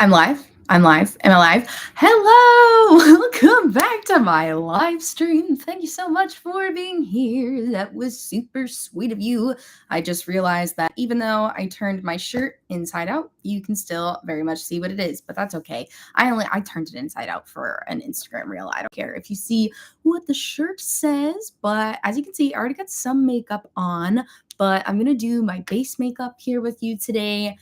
I'm live. I'm live. Am I live? Hello! Welcome back to my live stream. Thank you so much for being here. That was super sweet of you. I just realized that even though I turned my shirt inside out, you can still very much see what it is, but that's okay. I turned it inside out for an Instagram reel. I don't care if you see what the shirt says, but as you can see, I already got some makeup on, but I'm gonna do my base makeup here with you today.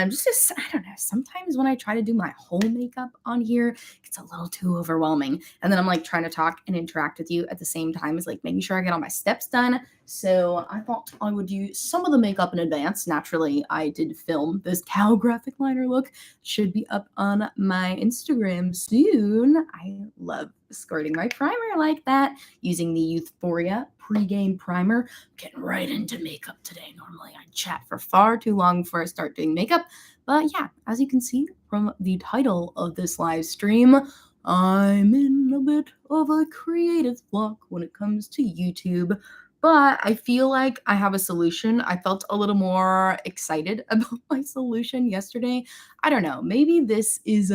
Just I don't know. Sometimes when I try to do my whole makeup on here, it gets a little too overwhelming. And then I'm like trying to talk and interact with you at the same time as like making sure I get all my steps done. So I thought I would do some of the makeup in advance. Naturally, I did film this cow graphic liner look. Should be up on my Instagram soon. I love squirting my primer like that using the Euphoria pre-game primer. Getting right into makeup today. Normally I chat for far too long before I start doing makeup, but yeah, as you can see from the title of this live stream, I'm in a bit of a creative block when it comes to YouTube, but I feel like I have a solution. I felt a little more excited about my solution yesterday. I don't know, maybe this is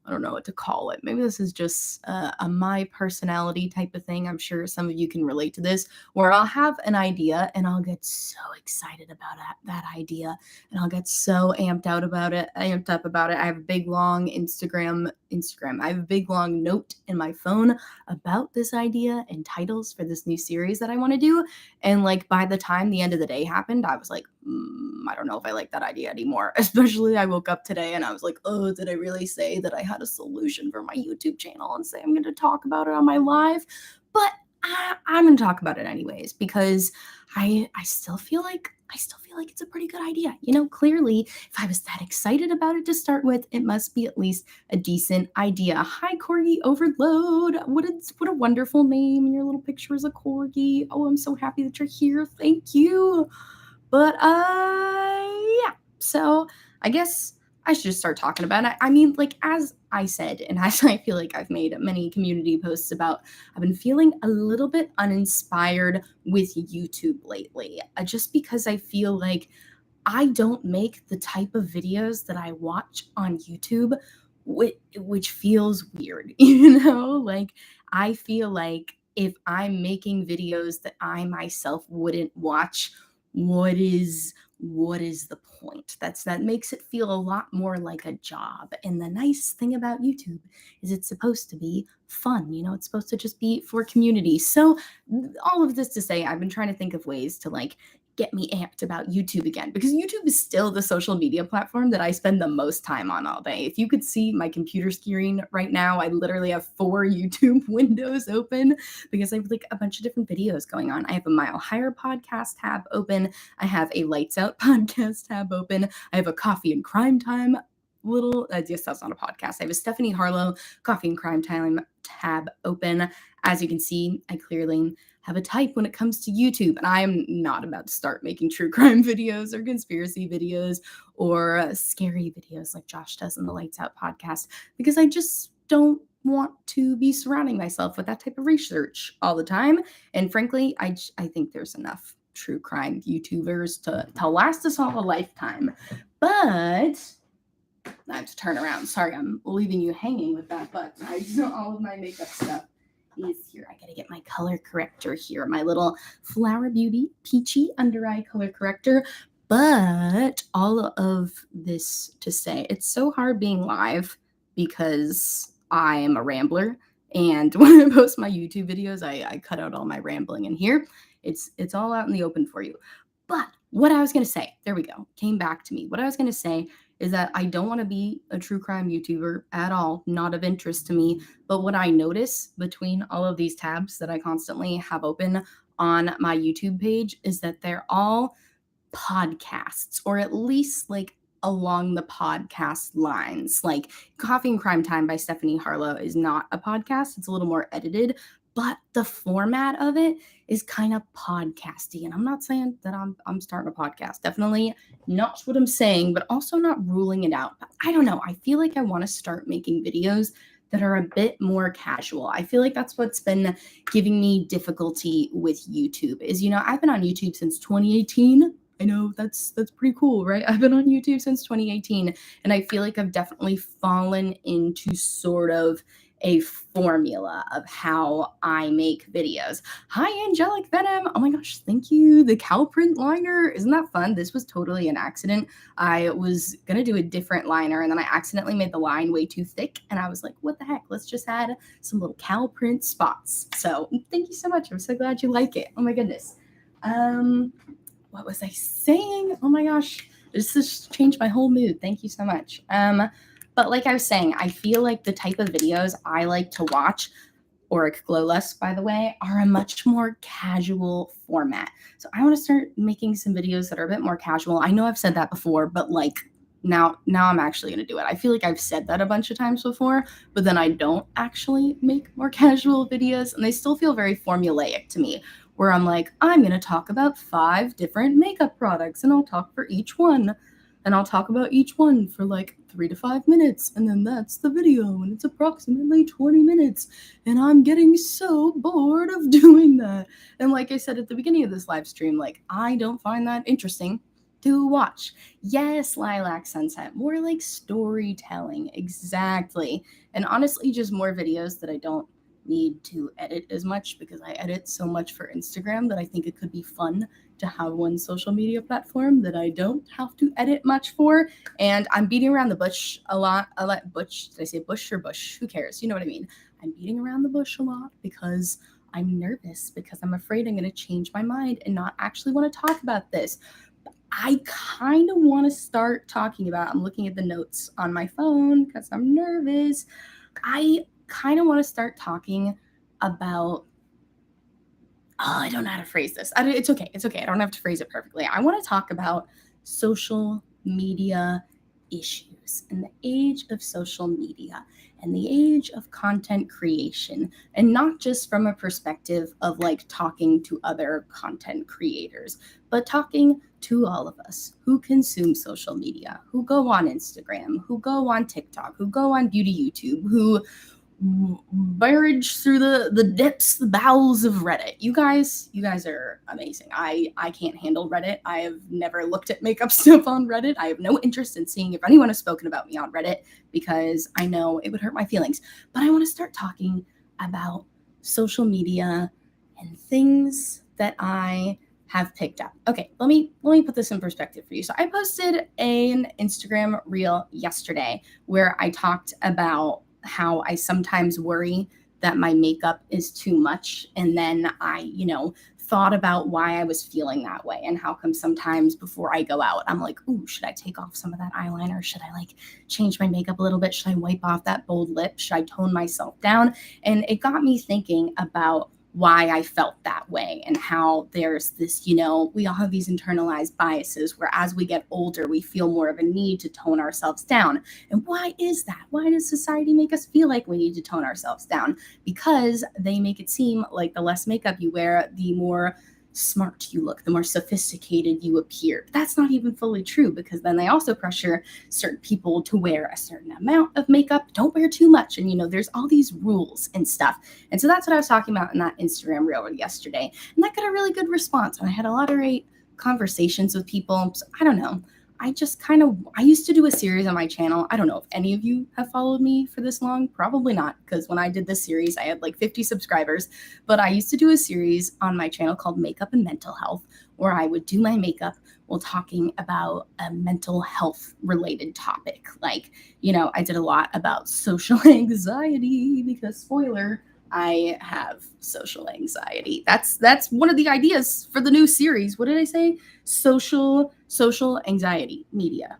I don't know what to call it. Maybe this is just a my personality type of thing. I'm sure some of you can relate to this, where I'll have an idea and I'll get so excited about that idea, and I'll get so amped up about it. I have a big long Instagram. I have a big long note in my phone about this idea and titles for this new series that I want to do. And like by the time the end of the day happened, I was like, I don't know if I like that idea anymore. Especially I woke up today and I was like, oh, did I really say that I had a solution for my YouTube channel and say I'm going to talk about it on my live? But I'm going to talk about it anyways because I still feel like it's a pretty good idea. You know, clearly, if I was that excited about it to start with, it must be at least a decent idea. Hi, Corgi Overload. What a wonderful name. And your little picture is a corgi. Oh, I'm so happy that you're here. Thank you. But yeah. So I guess I should just start talking about it. I mean, like as I said, and as I feel like I've made many community posts about, I've been feeling a little bit uninspired with YouTube lately, just because I feel like I don't make the type of videos that I watch on YouTube, which feels weird, you know? Like, I feel like if I'm making videos that I myself wouldn't watch, what is the point? That makes it feel a lot more like a job. And the nice thing about YouTube is it's supposed to be fun, you know, it's supposed to just be for community. So all of this to say, I've been trying to think of ways to like get me amped about YouTube again, because YouTube is still the social media platform that I spend the most time on all day. If you could see my computer screen right now, I literally have 4 YouTube windows open because I have like a bunch of different videos going on. I have a Mile Higher podcast tab open. I have a Lights Out podcast tab open. I have a Coffee and Crime Time yes, that's not a podcast. I have a Stephanie Harlow Coffee and Crime Time tab open. As you can see, I clearly have a type when it comes to YouTube, and I am not about to start making true crime videos or conspiracy videos or scary videos like Josh does in the Lights Out podcast, because I just don't want to be surrounding myself with that type of research all the time. And frankly, I think there's enough true crime YouTubers to last us all a lifetime. But I have to turn around. Sorry, I'm leaving you hanging with that, but all of my makeup stuff is here. I gotta get my color corrector here, my little Flower Beauty Peachy under eye color corrector. But all of this to say, it's so hard being live because I am a rambler. And when I post my YouTube videos, I cut out all my rambling in here. It's all out in the open for you. But what I was going to say, there we go, came back to me. What I was going to say is that I don't want to be a true crime YouTuber at all, not of interest to me. But what I notice between all of these tabs that I constantly have open on my YouTube page is that they're all podcasts, or at least like along the podcast lines. Like Coffee and Crime Time by Stephanie Harlow is not a podcast. It's a little more edited, but the format of it is kind of podcasty. And I'm not saying that I'm starting a podcast. Definitely not what I'm saying, but also not ruling it out. But I don't know. I feel like I want to start making videos that are a bit more casual. I feel like that's what's been giving me difficulty with YouTube is, you know, I've been on YouTube since 2018. I know that's pretty cool, right? I've been on YouTube since 2018, and I feel like I've definitely fallen into sort of a formula of how I make videos. Hi, Angelic Venom. Oh my gosh, thank you. The cow print liner. Isn't that fun? This was totally an accident. I was going to do a different liner, and then I accidentally made the line way too thick, and I was like, what the heck? Let's just add some little cow print spots. So thank you so much. I'm so glad you like it. Oh my goodness. What was I saying? Oh my gosh, this just changed my whole mood. Thank you so much. But like I was saying, I feel like the type of videos I like to watch, Auric Glowless, by the way, are a much more casual format. So I want to start making some videos that are a bit more casual. I know I've said that before, but like now I'm actually going to do it. I feel like I've said that a bunch of times before, but then I don't actually make more casual videos, and they still feel very formulaic to me, where I'm like, I'm going to talk about 5 different makeup products, and I'll talk for each one. And I'll talk about each one for like 3 to 5 minutes, and then that's the video, and it's approximately 20 minutes. And I'm getting so bored of doing that. And like I said at the beginning of this live stream, like, I don't find that interesting to watch. Yes, Lilac Sunset, more like storytelling, exactly. And honestly, just more videos that I don't need to edit as much, because I edit so much for Instagram that I think it could be fun to have one social media platform that I don't have to edit much for. And I'm beating around the bush a lot. Bush, did I say bush or bush? Who cares? You know what I mean? I'm beating around the bush a lot because I'm nervous, because I'm afraid I'm going to change my mind and not actually want to talk about this. I kind of want to start talking about, I'm looking at the notes on my phone because I'm nervous. I kind of want to start talking about, I don't know how to phrase this. It's okay. It's okay. I don't have to phrase it perfectly. I want to talk about social media issues and the age of social media and the age of content creation, and not just from a perspective of like talking to other content creators, but talking to all of us who consume social media, who go on Instagram, who go on TikTok, who go on beauty YouTube, who barrage through the depths, the bowels of Reddit. You guys are amazing. I can't handle Reddit. I have never looked at makeup stuff on Reddit. I have no interest in seeing if anyone has spoken about me on Reddit, because I know it would hurt my feelings. But I want to start talking about social media and things that I have picked up. Okay, let me put this in perspective for you. So I posted an Instagram reel yesterday where I talked about how I sometimes worry that my makeup is too much. And then I, thought about why I was feeling that way, and how come sometimes before I go out, I'm like, ooh, should I take off some of that eyeliner? Should I like change my makeup a little bit? Should I wipe off that bold lip? Should I tone myself down? And it got me thinking about why I felt that way, and how there's this, we all have these internalized biases where as we get older, we feel more of a need to tone ourselves down. And why is that? Why does society make us feel like we need to tone ourselves down? Because they make it seem like the less makeup you wear, the more smart you look, the more sophisticated you appear. But that's not even fully true, because then they also pressure certain people to wear a certain amount of makeup. Don't wear too much. And, there's all these rules and stuff. And so that's what I was talking about in that Instagram reel yesterday. And that got a really good response. And I had a lot of great conversations with people. So I don't know. I used to do a series on my channel. I don't know if any of you have followed me for this long. Probably not, because when I did this series, I had like 50 subscribers. But I used to do a series on my channel called Makeup and Mental Health, where I would do my makeup while talking about a mental health related topic. Like, I did a lot about social anxiety, because spoiler, I have social anxiety. That's one of the ideas for the new series. What did I say? Social anxiety media,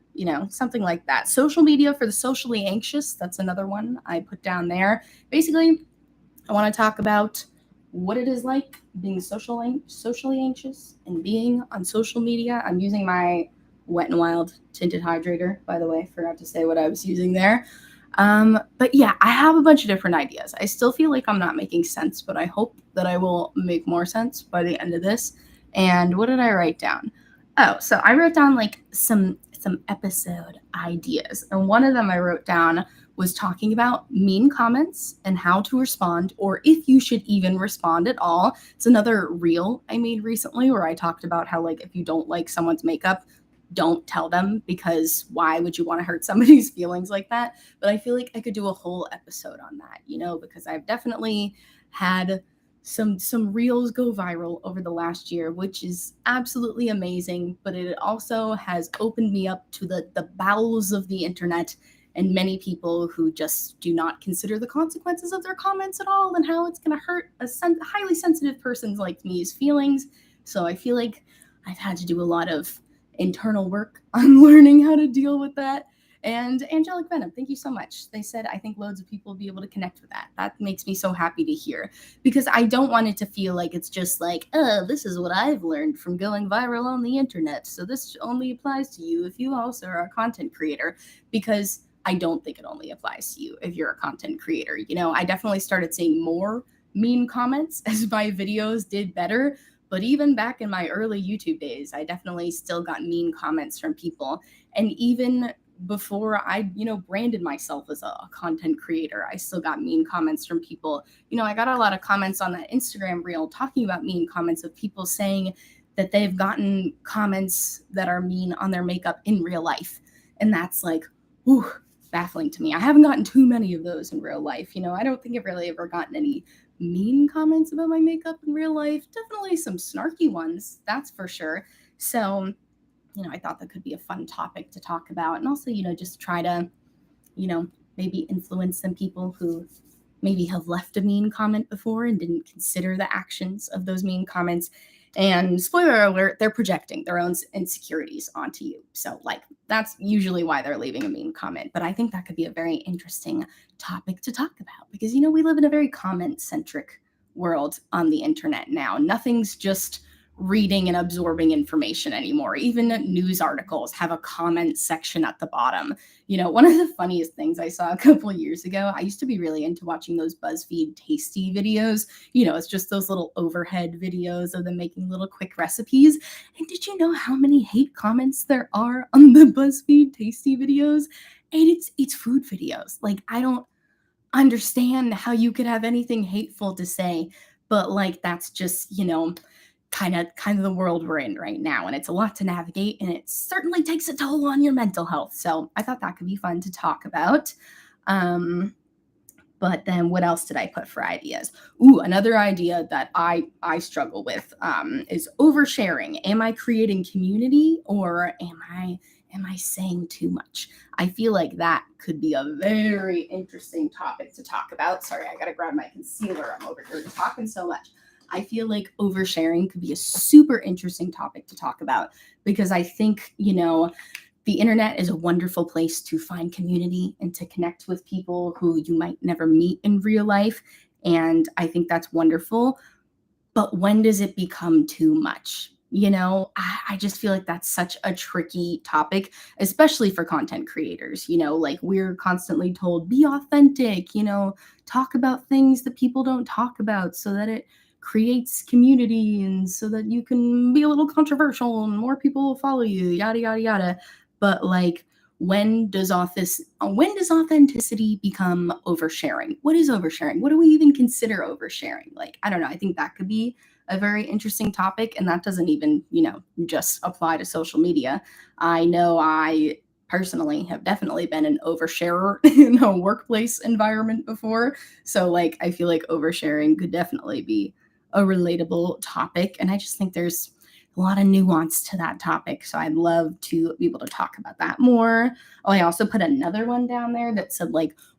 something like that. Social media for the socially anxious. That's another one I put down there. Basically, I want to talk about what it is like being socially anxious and being on social media. I'm using my Wet n Wild tinted hydrator, by the way. Forgot to say what I was using there. But yeah, I have a bunch of different ideas. I still feel like I'm not making sense, but I hope that I will make more sense by the end of this. And what did I write down? Oh, so I wrote down like some some episode ideas. And one of them I wrote down was talking about mean comments and how to respond, or if you should even respond at all. It's another reel I made recently where I talked about how, like, if you don't like someone's makeup, don't tell them, because why would you want to hurt somebody's feelings like that? But I feel like I could do a whole episode on that, because I've definitely had some reels go viral over the last year, which is absolutely amazing, but it also has opened me up to the bowels of the internet and many people who just do not consider the consequences of their comments at all, and how it's going to hurt a highly sensitive person's like me's feelings. So I feel like I've had to do a lot of internal work on learning how to deal with that. And Angelic Venom, thank you so much. They said, I think loads of people will be able to connect with that. That makes me so happy to hear, because I don't want it to feel like it's just like, oh, this is what I've learned from going viral on the internet, so this only applies to you if you also are a content creator, because I don't think it only applies to you if you're a content creator. I definitely started seeing more mean comments as my videos did better. But even back in my early YouTube days, I definitely still got mean comments from people. And even before I, branded myself as a content creator, I still got mean comments from people. I got a lot of comments on that Instagram reel talking about mean comments of people saying that they've gotten comments that are mean on their makeup in real life. And that's like, ooh, baffling to me. I haven't gotten too many of those in real life. I don't think I've really ever gotten any mean comments about my makeup in real life. Definitely some snarky ones, that's for sure. So, I thought that could be a fun topic to talk about. And also, just try to, maybe influence some people who maybe have left a mean comment before and didn't consider the actions of those mean comments. And spoiler alert, they're projecting their own insecurities onto you. So, that's usually why they're leaving a mean comment. But I think that could be a very interesting topic to talk about, because, we live in a very comment-centric world on the internet now. Nothing's just reading and absorbing information anymore. Even news articles have a comment section at the bottom. One of the funniest things I saw a couple of years ago, I used to be really into watching those BuzzFeed tasty videos. It's just those little overhead videos of them making little quick recipes. And did you know how many hate comments there are on the BuzzFeed tasty videos? And it's food videos. Like, I don't understand how you could have anything hateful to say, but that's just, kind of the world we're in right now, and it's a lot to navigate, and it certainly takes a toll on your mental health. So I thought that could be fun to talk about. But then what else did I put for ideas? Ooh, another idea that I struggle with is oversharing. Am I creating community, or am I saying too much? I feel like that could be a very interesting topic to talk about. Sorry, I gotta grab my concealer. I'm over here talking so much. I feel like oversharing could be a super interesting topic to talk about, because I think, the internet is a wonderful place to find community and to connect with people who you might never meet in real life. And I think that's wonderful. But when does it become too much? I just feel like that's such a tricky topic, especially for content creators. We're constantly told, be authentic, talk about things that people don't talk about, so that it creates community and so that you can be a little controversial and more people will follow you, yada, yada, yada. But when does authenticity become oversharing? What is oversharing? What do we even consider oversharing? I don't know. I think that could be a very interesting topic. And that doesn't even, just apply to social media. I know I personally have definitely been an oversharer in a workplace environment before. So I feel like oversharing could definitely be a relatable topic. And I just think there's a lot of nuance to that topic. So I'd love to be able to talk about that more. Oh, I also put another one down there that said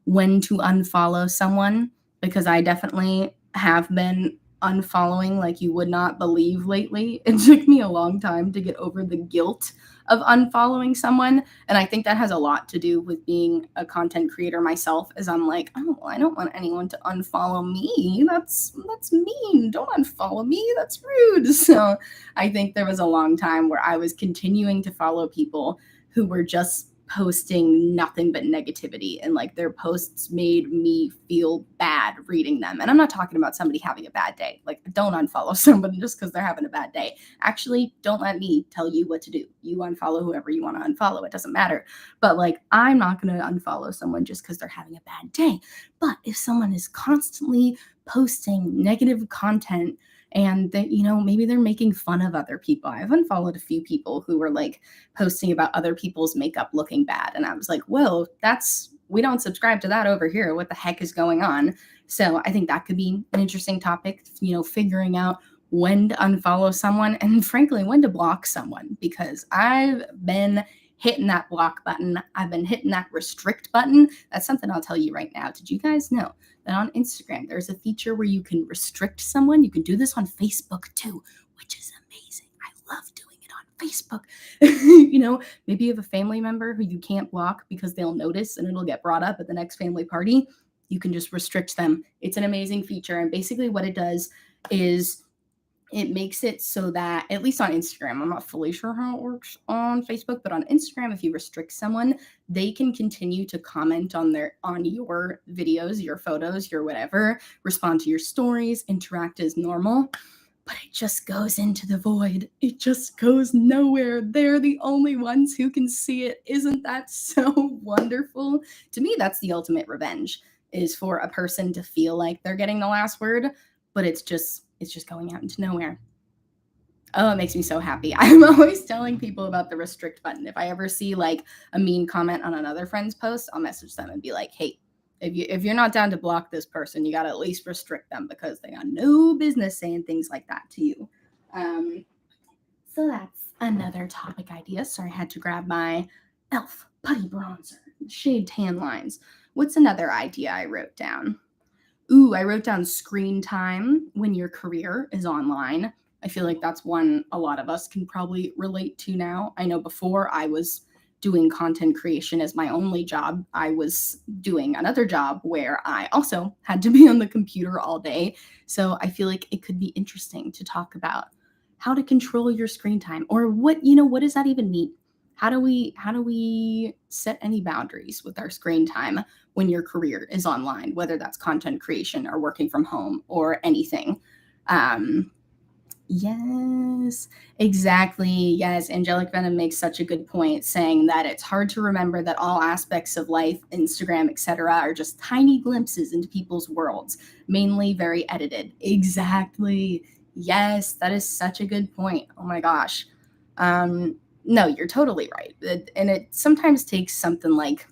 when to unfollow someone, because I definitely have been unfollowing like you would not believe lately. It took me a long time to get over the guilt of unfollowing someone. And I think that has a lot to do with being a content creator myself, as I'm like, oh, I don't want anyone to unfollow me. That's mean. Don't unfollow me. That's rude. So I think there was a long time where I was continuing to follow people who were just posting nothing but negativity, and like their posts made me feel bad reading them. And I'm not talking about somebody having a bad day. Like, don't unfollow somebody just because they're having a bad day. Actually, don't let me tell you what to do. You unfollow whoever you want to unfollow. It doesn't matter. But like, I'm not going to unfollow someone just because they're having a bad day. But if someone is constantly posting negative content, and that, maybe they're making fun of other people. I've unfollowed a few people who were like posting about other people's makeup looking bad. And I was like, whoa, we don't subscribe to that over here. What the heck is going on? So I think that could be an interesting topic, figuring out when to unfollow someone and frankly, when to block someone, because I've been hitting that block button. I've been hitting that restrict button. That's something I'll tell you right now. Did you guys know that on Instagram, there's a feature where you can restrict someone? You can do this on Facebook too, which is amazing. I love doing it on Facebook. Maybe you have a family member who you can't block because they'll notice and it'll get brought up at the next family party. You can just restrict them. It's an amazing feature. And basically what it does is it makes it so that, at least on Instagram, I'm not fully sure how it works on Facebook, but on Instagram, if you restrict someone, they can continue to comment on your videos, your photos, your whatever, respond to your stories, interact as normal. But it just goes into the void. It just goes nowhere. They're the only ones who can see it. Isn't that so wonderful? To me, that's the ultimate revenge, is for a person to feel like they're getting the last word, but it's just going out into nowhere. Oh, it makes me so happy. I'm always telling people about the restrict button. If I ever see like a mean comment on another friend's post, I'll message them and be like, hey, if you're not down to block this person, you got to at least restrict them, because they got no business saying things like that to you. So that's another topic idea. Sorry, I had to grab my e.l.f. putty bronzer, shade tan lines. What's another idea I wrote down? I wrote down screen time when your career is online. I feel like that's one a lot of us can probably relate to now. I know before I was doing content creation as my only job, I was doing another job where I also had to be on the computer all day. So I feel like it could be interesting to talk about how to control your screen time, or what does that even mean? How do we set any boundaries with our screen time when your career is online, whether that's content creation or working from home or anything? Yes, exactly. Yes, Angelic Venom makes such a good point, saying that it's hard to remember that all aspects of life, Instagram, etc., are just tiny glimpses into people's worlds, mainly very edited. Exactly. Yes, that is such a good point. Oh my gosh. No, you're totally right. And it sometimes takes something like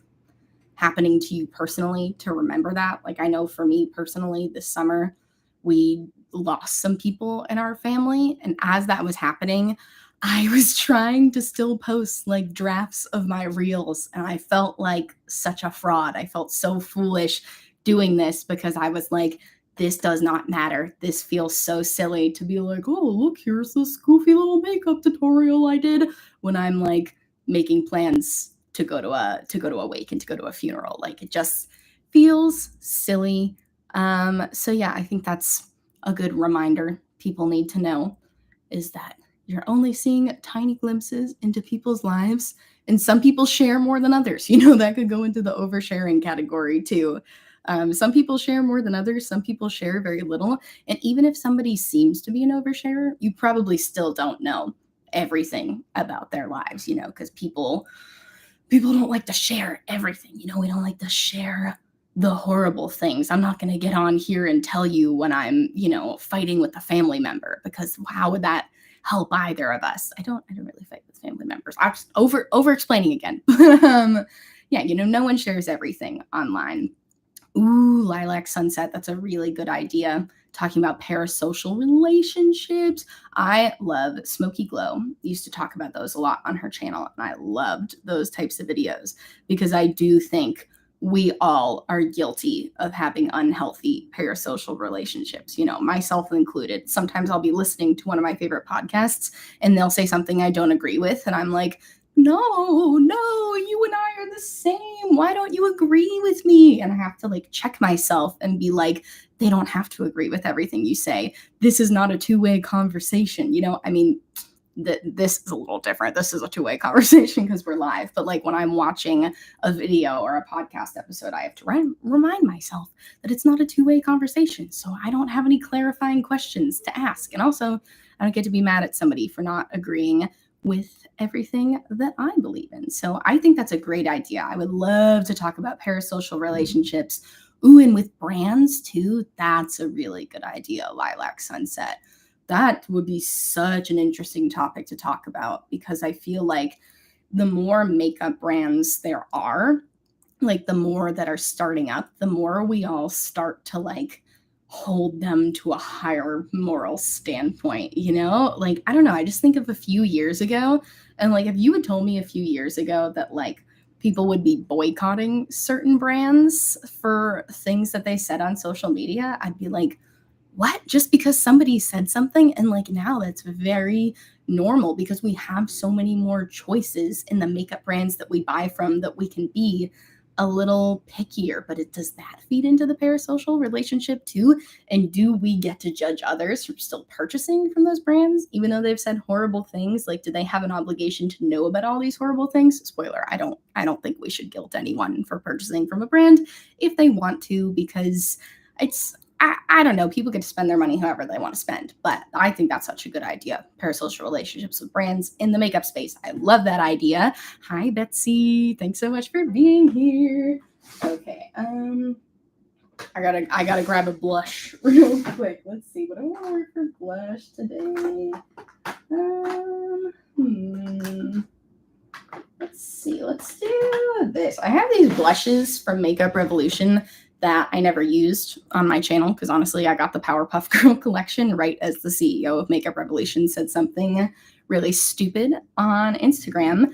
happening to you personally to remember that. Like, I know for me personally, this summer, we lost some people in our family. And as that was happening, I was trying to still post like drafts of my reels. And I felt like such a fraud. I felt so foolish doing this, because I was like, this does not matter. This feels so silly to be like, oh, look, here's this goofy little makeup tutorial I did, when I'm like making plans to go to a wake and to go to a funeral. Like, it just feels silly. So yeah, I think that's a good reminder people need to know, is that you're only seeing tiny glimpses into people's lives, and some people share more than others. That could go into the oversharing category too. Some people share more than others. Some people share very little. And even if somebody seems to be an oversharer, you probably still don't know everything about their lives, because people don't like to share everything. We don't like to share the horrible things. I'm not going to get on here and tell you when I'm, fighting with a family member, because how would that help either of us? I don't really fight with family members. I'm just over explaining again. Yeah, no one shares everything online. Lilac Sunset. That's a really good idea. Talking about parasocial relationships. I love Smoky Glow. Used to talk about those a lot on her channel, and I loved those types of videos, because I do think we all are guilty of having unhealthy parasocial relationships, myself included. Sometimes I'll be listening to one of my favorite podcasts and they'll say something I don't agree with, and I'm like, no, you and I are the same. Why don't you agree with me? And I have to like check myself and be like, they don't have to agree with everything you say. This is not a two-way conversation. I mean, this is a little different. This is a two-way conversation because we're live. But like when I'm watching a video or a podcast episode, I have to remind myself that it's not a two-way conversation. So I don't have any clarifying questions to ask. And also, I don't get to be mad at somebody for not agreeing with everything that I believe in. So I think that's a great idea. I would love to talk about parasocial relationships. Ooh, and with brands too. That's a really good idea, Lilac Sunset. That would be such an interesting topic to talk about because I feel like the more makeup brands there are, like the more that are starting up, the more we all start to like hold them to a higher moral standpoint, you know? Like, I don't know. I just think of a few years ago, and like if you had told me a few years ago that like people would be boycotting certain brands for things that they said on social media, I'd be like, what? Just because somebody said something? And like now that's very normal because we have so many more choices in the makeup brands that we buy from that we can be a little pickier. But does that feed into the parasocial relationship too? And do we get to judge others for still purchasing from those brands, even though they've said horrible things? Like, do they have an obligation to know about all these horrible things? Spoiler, I don't think we should guilt anyone for purchasing from a brand if they want to, because I don't know. People get to spend their money however they want to spend, but I think that's such a good idea. Parasocial relationships with brands in the makeup space. I love that idea. Hi, Betsy. Thanks so much for being here. Okay. I gotta grab a blush real quick. Let's see. What do I want to wear for blush today? Let's see. Let's do this. I have these blushes from Makeup Revolution that I never used on my channel because honestly, I got the Powerpuff Girl collection right as the CEO of Makeup Revolution said something really stupid on Instagram.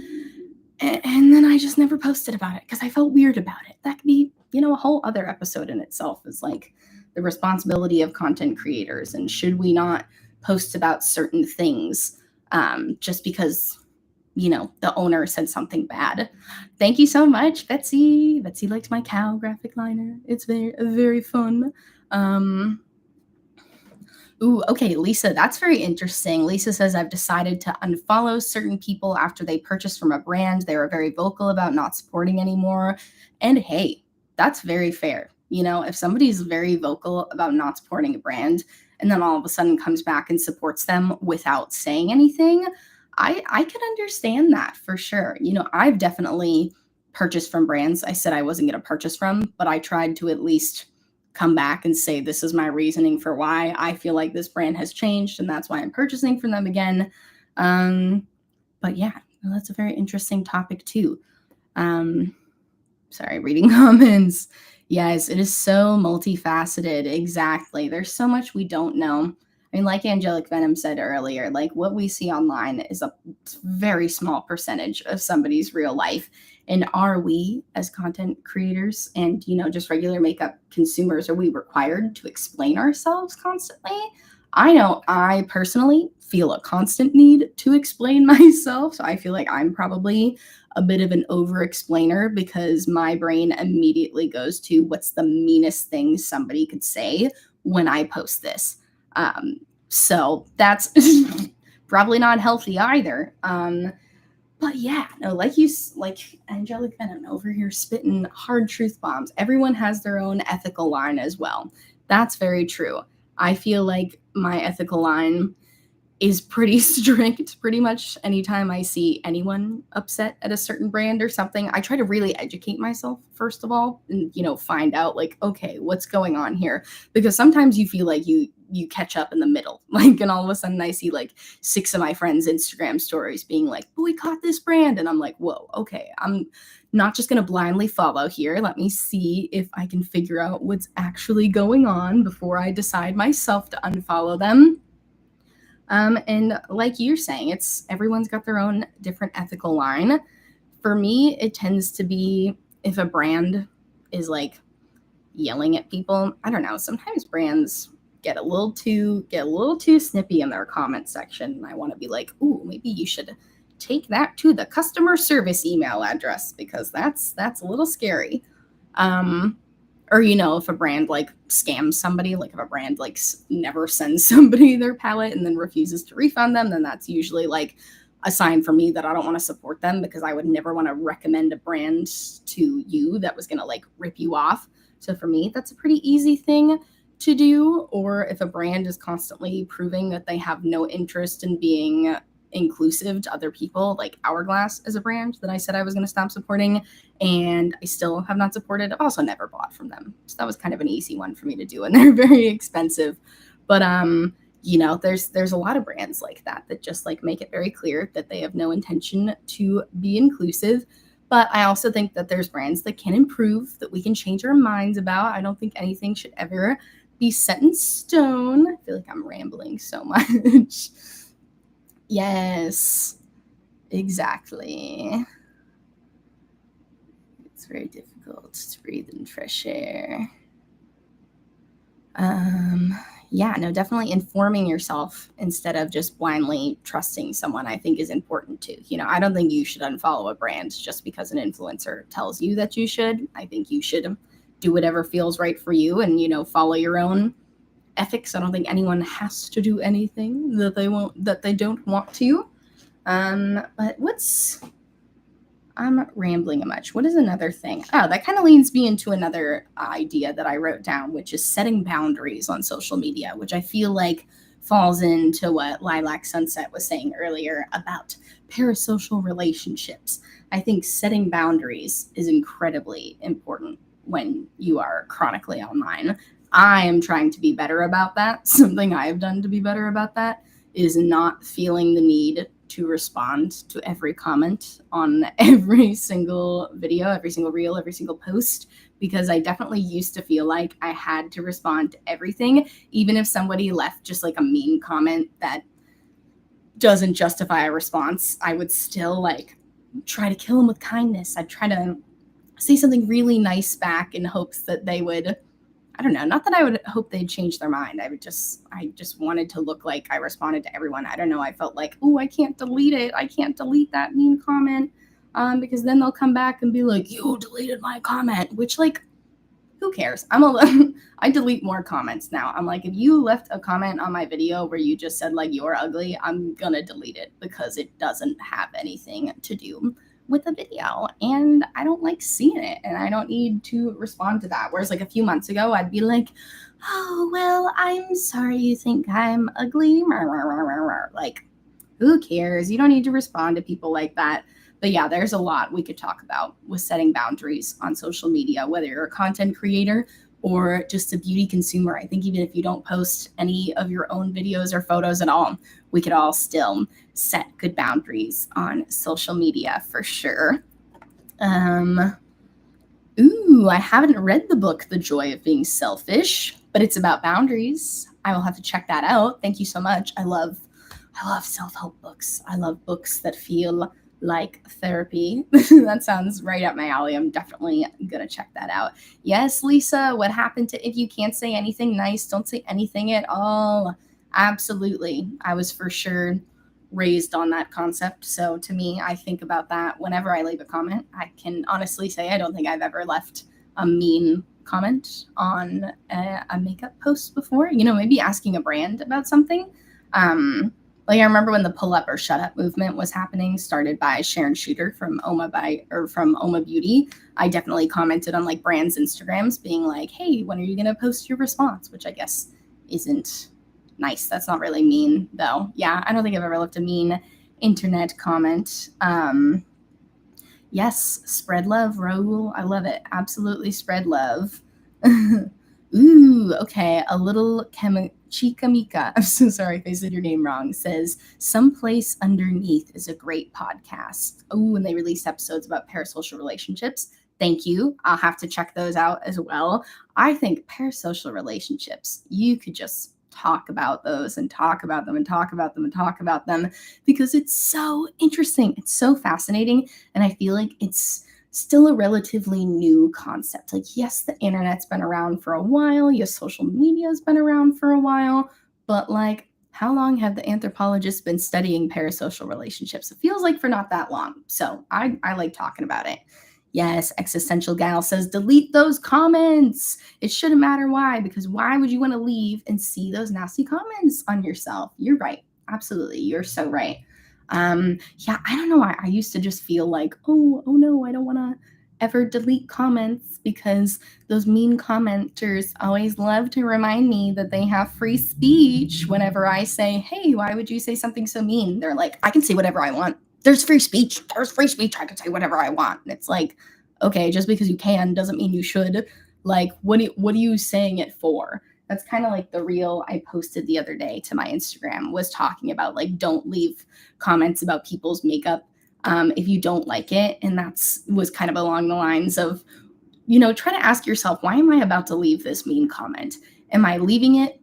And then I just never posted about it because I felt weird about it. That could be, a whole other episode in itself, is like the responsibility of content creators and should we not post about certain things just because the owner said something bad. Thank you so much, Betsy. Betsy likes my cow graphic liner. It's very, very fun. Okay, Lisa, that's very interesting. Lisa says, I've decided to unfollow certain people after they purchased from a brand they were very vocal about not supporting anymore. And hey, that's very fair. If somebody's very vocal about not supporting a brand and then all of a sudden comes back and supports them without saying anything, I can understand that for sure. I've definitely purchased from brands I said I wasn't going to purchase from, but I tried to at least come back and say, this is my reasoning for why I feel like this brand has changed and that's why I'm purchasing from them again. But yeah, that's a very interesting topic too. Sorry, reading comments. Yes, it is so multifaceted. Exactly. There's so much we don't know. I mean, like Angelic Venom said earlier, like what we see online is a very small percentage of somebody's real life. And are we, as content creators and, just regular makeup consumers, are we required to explain ourselves constantly? I know I personally feel a constant need to explain myself. So I feel like I'm probably a bit of an over-explainer because my brain immediately goes to what's the meanest thing somebody could say when I post this. So that's probably not healthy either. But yeah, no, like Angelic Venom over here spitting hard truth bombs. Everyone has their own ethical line as well. That's very true. I feel like my ethical line is pretty strict. Pretty much anytime I see anyone upset at a certain brand or something, I try to really educate myself first of all and, find out like, okay, what's going on here? Because sometimes you feel like you catch up in the middle, like, and all of a sudden I see like 6 of my friends' Instagram stories being like, boycott this brand. And I'm like, whoa, okay, I'm not just going to blindly follow here. Let me see if I can figure out what's actually going on before I decide myself to unfollow them. And like you're saying, everyone's got their own different ethical line. For me, it tends to be if a brand is like yelling at people. I don't know. Sometimes brands get a little too snippy in their comment section. And I want to be like, ooh, maybe you should take that to the customer service email address because that's a little scary. Or, if a brand like scams somebody, like if a brand like never sends somebody their palette and then refuses to refund them, then that's usually like a sign for me that I don't want to support them, because I would never want to recommend a brand to you that was going to like rip you off. So for me, that's a pretty easy thing to do. Or if a brand is constantly proving that they have no interest in being inclusive to other people, like Hourglass is a brand that I said I was going to stop supporting, and I still have not supported. I've also never bought from them, so that was kind of an easy one for me to do, and they're very expensive. But there's a lot of brands like that just like make it very clear that they have no intention to be inclusive. But I also think that there's brands that can improve, that we can change our minds about. I don't think anything should ever be set in stone. I feel like I'm rambling so much. Yes, exactly. It's very difficult to breathe in fresh air. Yeah, no, definitely informing yourself instead of just blindly trusting someone, I think, is important too. I don't think you should unfollow a brand just because an influencer tells you that you should. I think you should do whatever feels right for you and, follow your own ethics. I don't think anyone has to do anything that they don't want to. But I'm rambling much. What is another thing? Oh, that kind of leads me into another idea that I wrote down, which is setting boundaries on social media, which I feel like falls into what Lilac Sunset was saying earlier about parasocial relationships. I think setting boundaries is incredibly important when you are chronically online. I am trying to be better about that. Something I have done to be better about that is not feeling the need to respond to every comment on every single video, every single reel, every single post, because I definitely used to feel like I had to respond to everything, even if somebody left just like a mean comment that doesn't justify a response. I would still like try to kill them with kindness. I'd try to say something really nice back in hopes that they would, I don't know, not that I would hope they'd change their mind. I just wanted to look like I responded to everyone. I don't know. I felt like, oh, I can't delete it. I can't delete that mean comment, because then they'll come back and be like, you deleted my comment, which like, who cares? I delete more comments now. I'm like, if you left a comment on my video where you just said like, you're ugly, I'm gonna delete it because it doesn't have anything to do with the video, and I don't like seeing it, and I don't need to respond to that. Whereas like a few months ago, I'd be like, oh, well, I'm sorry you think I'm ugly. Like, who cares? You don't need to respond to people like that. But yeah, there's a lot we could talk about with setting boundaries on social media, whether you're a content creator or just a beauty consumer. I think even if you don't post any of your own videos or photos at all, we could all still set good boundaries on social media for sure. I haven't read the book, The Joy of Being Selfish, but it's about boundaries. I will have to check that out. Thank you so much. I love self-help books. I love books that feel like therapy. That sounds right up my alley. I'm definitely gonna check that out. Yes, Lisa, what happened to if you can't say anything nice, don't say anything at all? Absolutely. I was for sure raised on that concept. So to me, I think about that whenever I leave a comment. I can honestly say I don't think I've ever left a mean comment on a makeup post before. Maybe asking a brand about something. Like I remember when the pull up or shut up movement was happening, started by Sharon Shooter from from Oma Beauty. I definitely commented on like brands' Instagrams being like, hey, when are you gonna post your response? Which I guess isn't nice. That's not really mean though. Yeah, I don't think I've ever left a mean internet comment. Yes, spread love, Raul. I love it. Absolutely spread love. Ooh, okay. A little Chikamika, I'm so sorry if I said your name wrong, says, Someplace Underneath is a great podcast. Oh, and they released episodes about parasocial relationships. Thank you. I'll have to check those out as well. I think parasocial relationships, you could just talk about those and talk about them and talk about them and talk about them because it's so interesting. It's so fascinating. And I feel like it's still a relatively new concept. Like, yes, the internet's been around for a while. Yes, social media's been around for a while. But like, how long have the anthropologists been studying parasocial relationships? It feels like for not that long. So I like talking about it. Yes, Existential Gal says, delete those comments. It shouldn't matter why, because why would you want to leave and see those nasty comments on yourself? You're right. Absolutely. You're so right. Yeah, I don't know why. I used to just feel like, oh no, I don't want to ever delete comments because those mean commenters always love to remind me that they have free speech whenever I say, hey, why would you say something so mean? They're like, I can say whatever I want. There's free speech. There's free speech. I can say whatever I want. And it's like, okay, just because you can doesn't mean you should. Like, what are you saying it for? That's kind of like the reel I posted the other day to my Instagram was talking about, like, don't leave comments about people's makeup if you don't like it. And that's was kind of along the lines of, try to ask yourself, why am I about to leave this mean comment? Am I leaving it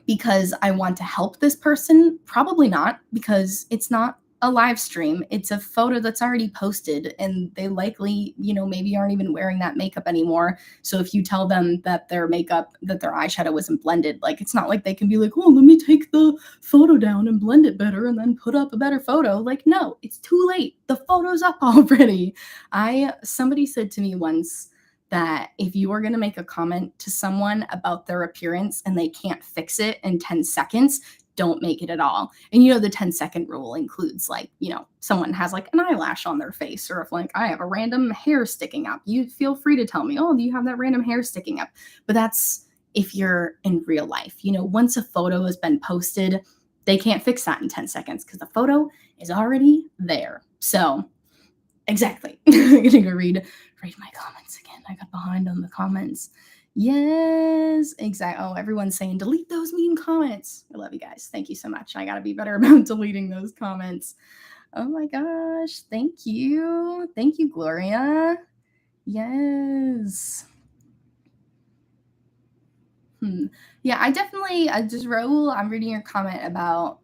because I want to help this person? Probably not, because it's not a live stream. It's a photo that's already posted, and they likely, maybe aren't even wearing that makeup anymore. So if you tell them that their eyeshadow wasn't blended, like, it's not like they can be like, oh, let me take the photo down and blend it better and then put up a better photo. Like, no, it's too late. The photo's up already. Somebody said to me once that if you are going to make a comment to someone about their appearance and they can't fix it in 10 seconds, don't make it at all. And the 10-second rule includes, like, someone has like an eyelash on their face, or if like I have a random hair sticking up, you feel free to tell me, oh, do you have that random hair sticking up? But that's if you're in real life. Once a photo has been posted, they can't fix that in 10 seconds because the photo is already there. So exactly. I'm gonna go read my comments again. I got behind on the comments. Yes, exactly. Oh, everyone's saying delete those mean comments. I love you guys. Thank you so much. I gotta be better about deleting those comments. Oh my gosh. Thank you. Thank you, Gloria. Yes. Yeah, I definitely just Raul, I'm reading your comment about,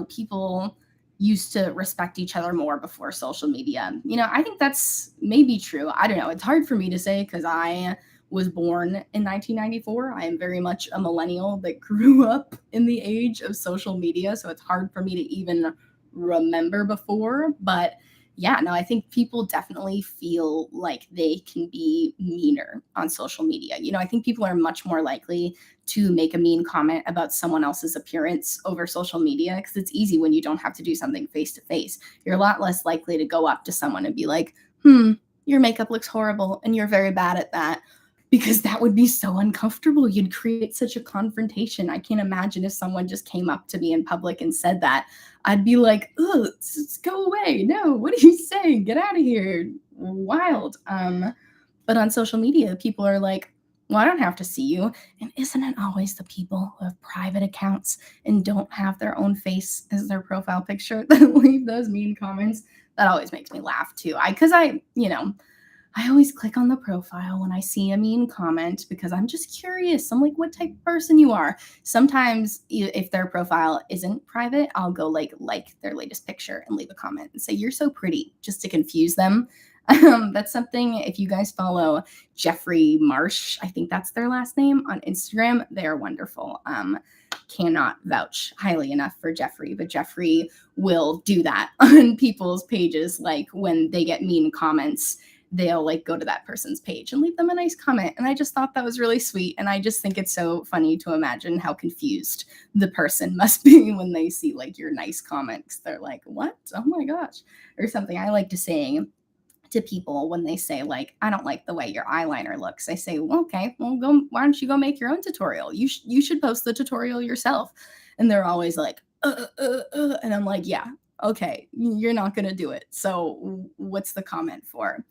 people used to respect each other more before social media. I think that's maybe true. I don't know. It's hard for me to say because I was born in 1994. I am very much a millennial that grew up in the age of social media. So it's hard for me to even remember before. But yeah, no, I think people definitely feel like they can be meaner on social media. I think people are much more likely to make a mean comment about someone else's appearance over social media because it's easy when you don't have to do something face to face. You're a lot less likely to go up to someone and be like, your makeup looks horrible and you're very bad at that, because that would be so uncomfortable. You'd create such a confrontation. I can't imagine if someone just came up to me in public and said that. I'd be like, ugh, just go away. No, what are you saying? Get out of here. Wild. But on social media, people are like, well, I don't have to see you. And isn't it always the people who have private accounts and don't have their own face as their profile picture that leave those mean comments? That always makes me laugh too. I always click on the profile when I see a mean comment because I'm just curious. I'm like, what type of person you are. Sometimes if their profile isn't private, I'll go like their latest picture and leave a comment and say, you're so pretty, just to confuse them. That's something, if you guys follow Jeffrey Marsh, I think that's their last name, on Instagram, they're wonderful. Cannot vouch highly enough for Jeffrey, but Jeffrey will do that on people's pages. Like when they get mean comments, they'll like go to that person's page and leave them a nice comment. And I just thought that was really sweet. And I just think it's so funny to imagine how confused the person must be when they see like your nice comments. They're like, what? Oh my gosh. Or something I like to say to people when they say like, I don't like the way your eyeliner looks. I say, well, okay, well, why don't you go make your own tutorial? You should post the tutorial yourself. And they're always like, and I'm like, yeah, okay, you're not going to do it. So what's the comment for?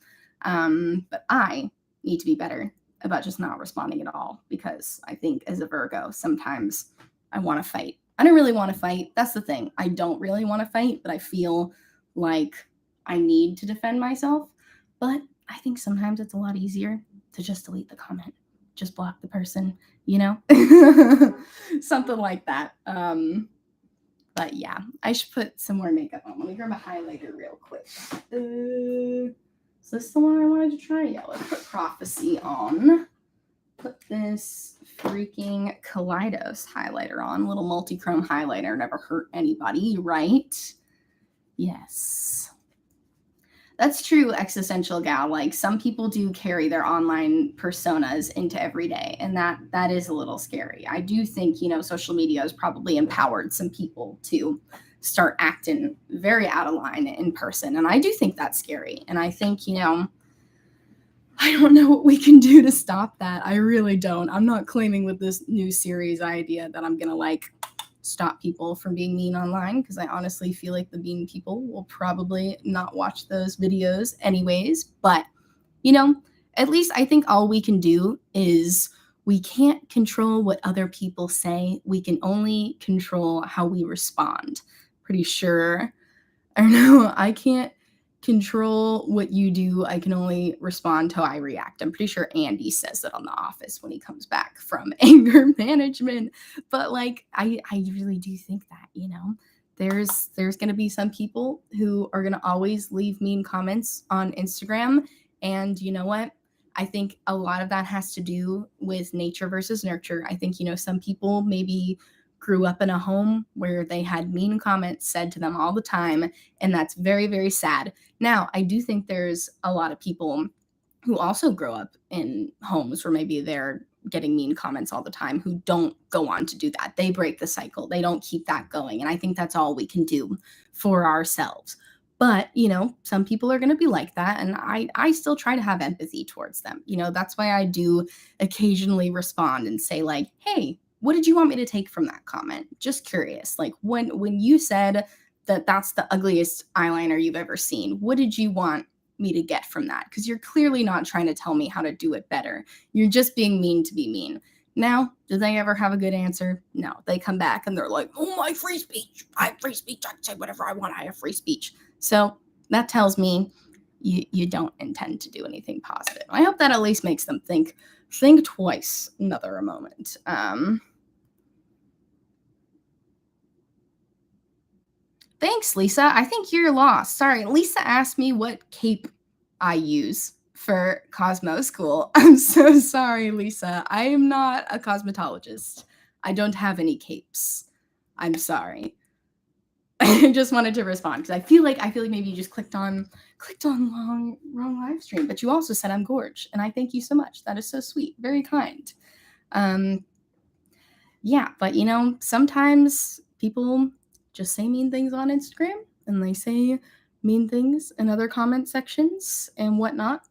But I need to be better about just not responding at all, because I think as a Virgo, sometimes I want to fight. I don't really want to fight. That's the thing. I don't really want to fight, but I feel like I need to defend myself. But I think sometimes it's a lot easier to just delete the comment, just block the person, something like that. But yeah, I should put some more makeup on. Let me grab a highlighter real quick. Is this the one I wanted to try? Yeah, let's put Prophecy on. Put this freaking Kaleidos highlighter on. Little multi-chrome highlighter. Never hurt anybody, right? Yes. That's true, existential gal. Like, some people do carry their online personas into every day, and that is a little scary. I do think, social media has probably empowered some people to start acting very out of line in person, and I do think that's scary. And I think, I don't know what we can do to stop that. I really don't. I'm not claiming with this new series idea that I'm gonna stop people from being mean online, because I honestly feel like the mean people will probably not watch those videos anyways. But, at least I think all we can do is, we can't control what other people say. We can only control how we respond. Pretty sure. I don't know. I can't control what you do. I can only respond to how I react. I'm pretty sure Andy says that on The Office when he comes back from anger management. But I really do think that, there's going to be some people who are going to always leave mean comments on Instagram. And you know what? I think a lot of that has to do with nature versus nurture. I think, some people maybe grew up in a home where they had mean comments said to them all the time, and that's very, very sad. Now, I do think there's a lot of people who also grow up in homes where maybe they're getting mean comments all the time, who don't go on to do that. They break the cycle. They don't keep that going. And I think that's all we can do for ourselves. But, some people are going to be like that. And I still try to have empathy towards them. That's why I do occasionally respond and say, hey, what did you want me to take from that comment? Just curious. Like, when you said that that's the ugliest eyeliner you've ever seen, what did you want me to get from that? Because you're clearly not trying to tell me how to do it better. You're just being mean to be mean. Now, do they ever have a good answer? No. They come back and they're like, oh, my free speech. I have free speech. I can say whatever I want. I have free speech. So that tells me you don't intend to do anything positive. I hope that at least makes them think twice another moment. Thanks, Lisa. I think you're lost. Sorry, Lisa asked me what cape I use for Cosmo School. I'm so sorry, Lisa. I am not a cosmetologist. I don't have any capes. I'm sorry. I just wanted to respond because I feel like maybe you just clicked on wrong live stream, but you also said I'm gorge, and I thank you so much. That is so sweet, very kind. Yeah, but sometimes people just say mean things on Instagram, and they say mean things in other comment sections and whatnot.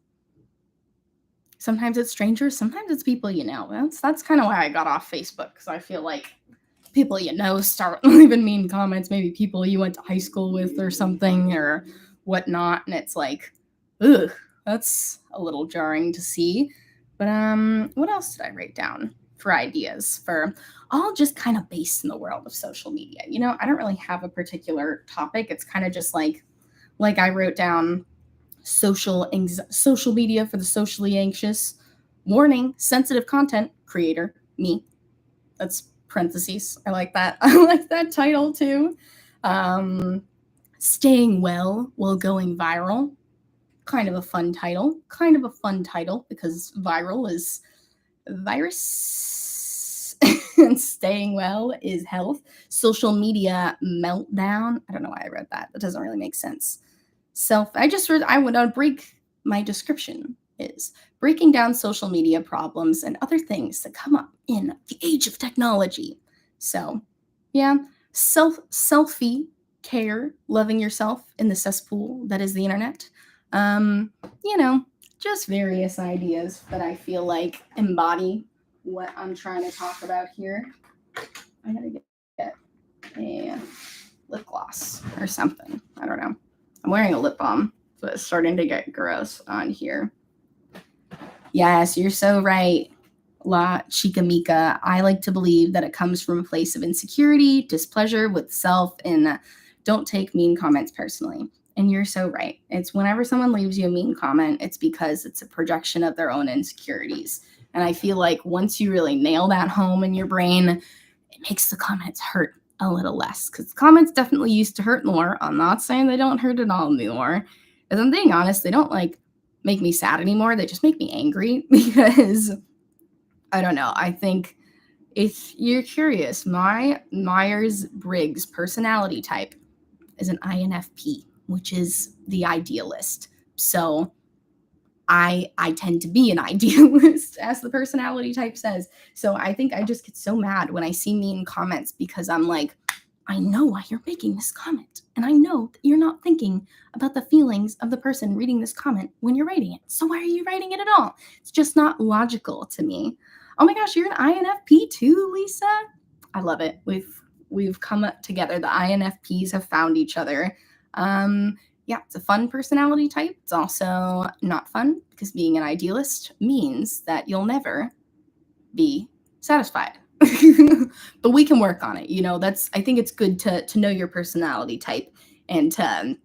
Sometimes it's strangers, sometimes it's people you know. That's kind of why I got off Facebook, because I feel like people start leaving mean comments, maybe people you went to high school with or something or whatnot, and it's like, ugh, that's a little jarring to see. But what else did I write down for ideas for all just kind of based in the world of social media? I don't really have a particular topic. It's kind of just like I wrote down social media for the socially anxious. Warning, sensitive content creator, me. That's parentheses. I like that. I like that title too. Staying well while going viral. Kind of a fun title because viral is virus and staying well is health. Social media meltdown. I don't know why I read that. That doesn't really make sense. I would break my description is breaking down social media problems and other things that come up in the age of technology. So, yeah, selfie care, loving yourself in the cesspool that is the internet. Just various ideas that I feel like embody what I'm trying to talk about here. I gotta get a lip gloss or something. I don't know. I'm wearing a lip balm, so it's starting to get gross on here. Yes, you're so right, La Chica Mika. I like to believe that it comes from a place of insecurity, displeasure with self, and don't take mean comments personally. And you're so right. It's whenever someone leaves you a mean comment, it's because it's a projection of their own insecurities. And I feel like once you really nail that home in your brain, it makes the comments hurt a little less, because comments definitely used to hurt more. I'm not saying they don't hurt at all anymore. If I'm being honest, they don't make me sad anymore. They just make me angry because I don't know. I think if you're curious, my Myers-Briggs personality type is an INFP, which is the idealist. So I tend to be an idealist, as the personality type says. So I think I just get so mad when I see mean comments because I'm like, I know why you're making this comment. And I know that you're not thinking about the feelings of the person reading this comment when you're writing it. So why are you writing it at all? It's just not logical to me. Oh my gosh, you're an INFP too, Lisa? I love it. We've come up together. The INFPs have found each other. Yeah, it's a fun personality type. It's also not fun because being an idealist means that you'll never be satisfied. But we can work on it. I think it's good to know your personality type and to,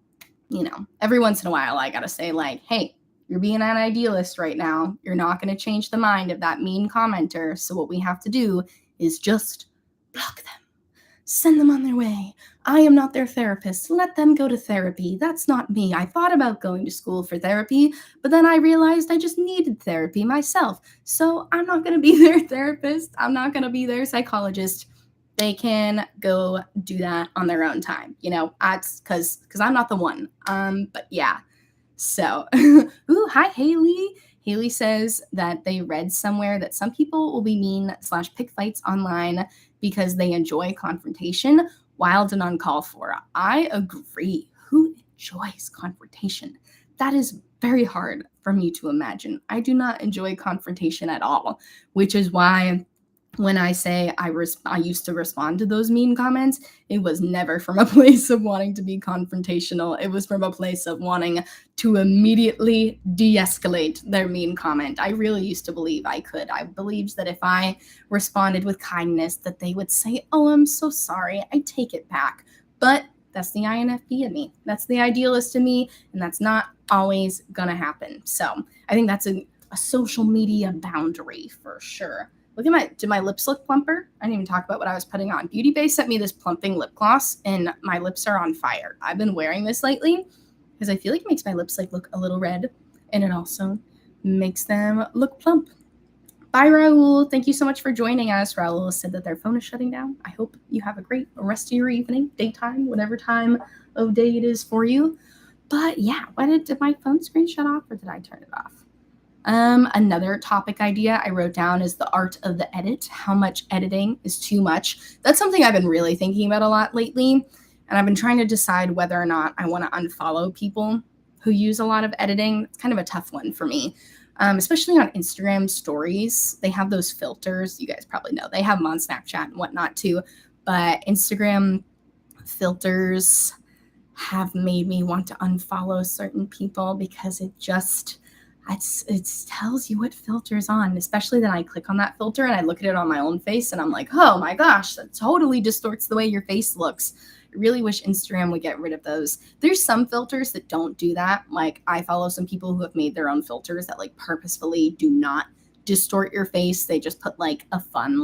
every once in a while I got to say like, hey, you're being an idealist right now. You're not going to change the mind of that mean commenter. So what we have to do is just block them. Send them on their way. I am not their therapist. Let them go to therapy. That's not me. I thought about going to school for therapy, but then I realized I just needed therapy myself. So I'm not going to be their therapist. I'm not going to be their psychologist. They can go do that on their own time. Because I'm not the one. But yeah. So, ooh, hi, Haley. Haley says that they read somewhere that some people will be mean/pick fights online because they enjoy confrontation, wild and uncalled for. I agree. Who enjoys confrontation? That is very hard for me to imagine. I do not enjoy confrontation at all, which is why when I say I used to respond to those mean comments, it was never from a place of wanting to be confrontational. It was from a place of wanting to immediately de-escalate their mean comment. I really used to believe I could. I believed that if I responded with kindness, that they would say, oh, I'm so sorry, I take it back. But that's the INFP in me. That's the idealist in me, and that's not always gonna happen. So I think that's a social media boundary for sure. Did my lips look plumper? I didn't even talk about what I was putting on. Beauty Bay sent me this plumping lip gloss and my lips are on fire. I've been wearing this lately because I feel like it makes my lips look a little red and it also makes them look plump. Bye, Raul. Thank you so much for joining us. Raul said that their phone is shutting down. I hope you have a great rest of your evening, daytime, whatever time of day it is for you. But yeah, did my phone screen shut off or did I turn it off? Another topic idea I wrote down is the art of the edit. How much editing is too much? That's something I've been really thinking about a lot lately. And I've been trying to decide whether or not I want to unfollow people who use a lot of editing. It's kind of a tough one for me, especially on Instagram stories. They have those filters. You guys probably know. They have them on Snapchat and whatnot too. But Instagram filters have made me want to unfollow certain people because it tells you what filter's on, especially then I click on that filter and I look at it on my own face and I'm like, oh my gosh, that totally distorts the way your face looks. I really wish Instagram would get rid of those. There's some filters that don't do that. Like I follow some people who have made their own filters that purposefully do not distort your face. They just put a fun,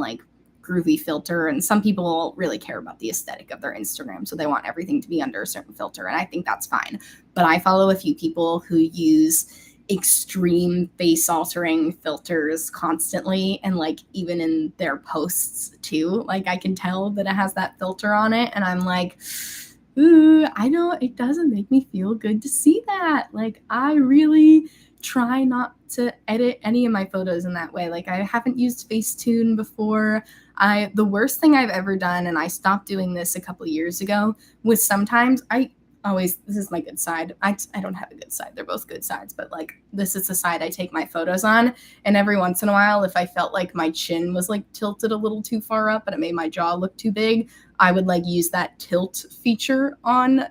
groovy filter. And some people really care about the aesthetic of their Instagram. So they want everything to be under a certain filter. And I think that's fine. But I follow a few people who use extreme face altering filters constantly and even in their posts too. I can tell that it has that filter on it and I'm like, ooh, I know it doesn't make me feel good to see that. I really try not to edit any of my photos in that way. I haven't used Facetune before. The worst thing I've ever done, and I stopped doing this a couple years ago, was sometimes this is my good side. I don't have a good side. They're both good sides, but this is the side I take my photos on. And every once in a while, if I felt like my chin was tilted a little too far up and it made my jaw look too big, I would use that tilt feature on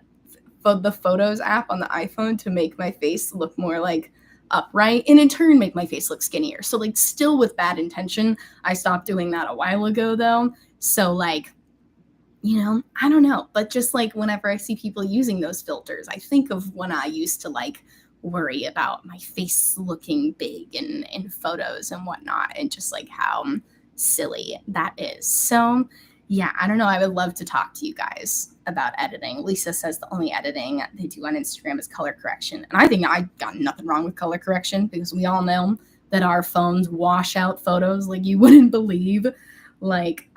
the Photos app on the iPhone to make my face look more upright and in turn make my face look skinnier. So still with bad intention. I stopped doing that a while ago though. So I don't know, but just whenever I see people using those filters, I think of when I used to worry about my face looking big in photos and whatnot, and just how silly that is. So yeah, I don't know. I would love to talk to you guys about editing. Lisa says the only editing they do on Instagram is color correction. And I think I got nothing wrong with color correction because we all know that our phones wash out photos like you wouldn't believe. Like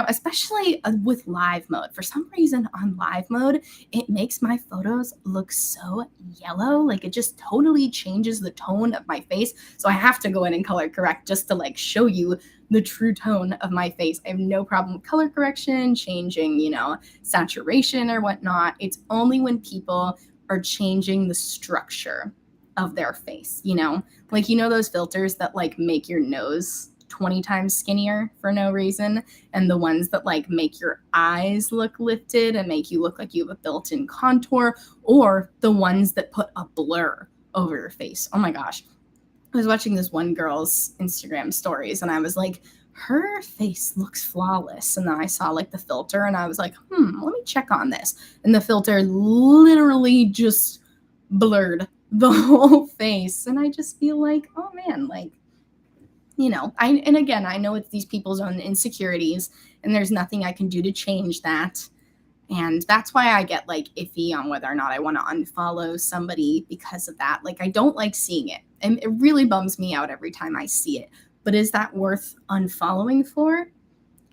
especially with live mode. For some reason on live mode, it makes my photos look so yellow. Like it just totally changes the tone of my face. So I have to go in and color correct just to like show you the true tone of my face. I have no problem with color correction, changing, saturation or whatnot. It's only when people are changing the structure of their face, like, those filters that like make your nose 20 times skinnier for no reason, and the ones that like make your eyes look lifted and make you look like you have a built-in contour, or the ones that put a blur over your face. Oh my gosh. I was watching this one girl's Instagram stories and I was like, her face looks flawless. And then I saw like the filter and I was like, let me check on this. And the filter literally just blurred the whole face. And I just feel like, oh man, like, and again, I know it's these people's own insecurities and there's nothing I can do to change that. And that's why I get like iffy on whether or not I want to unfollow somebody because of that. Like, I don't like seeing it. And it really bums me out every time I see it. But is that worth unfollowing for?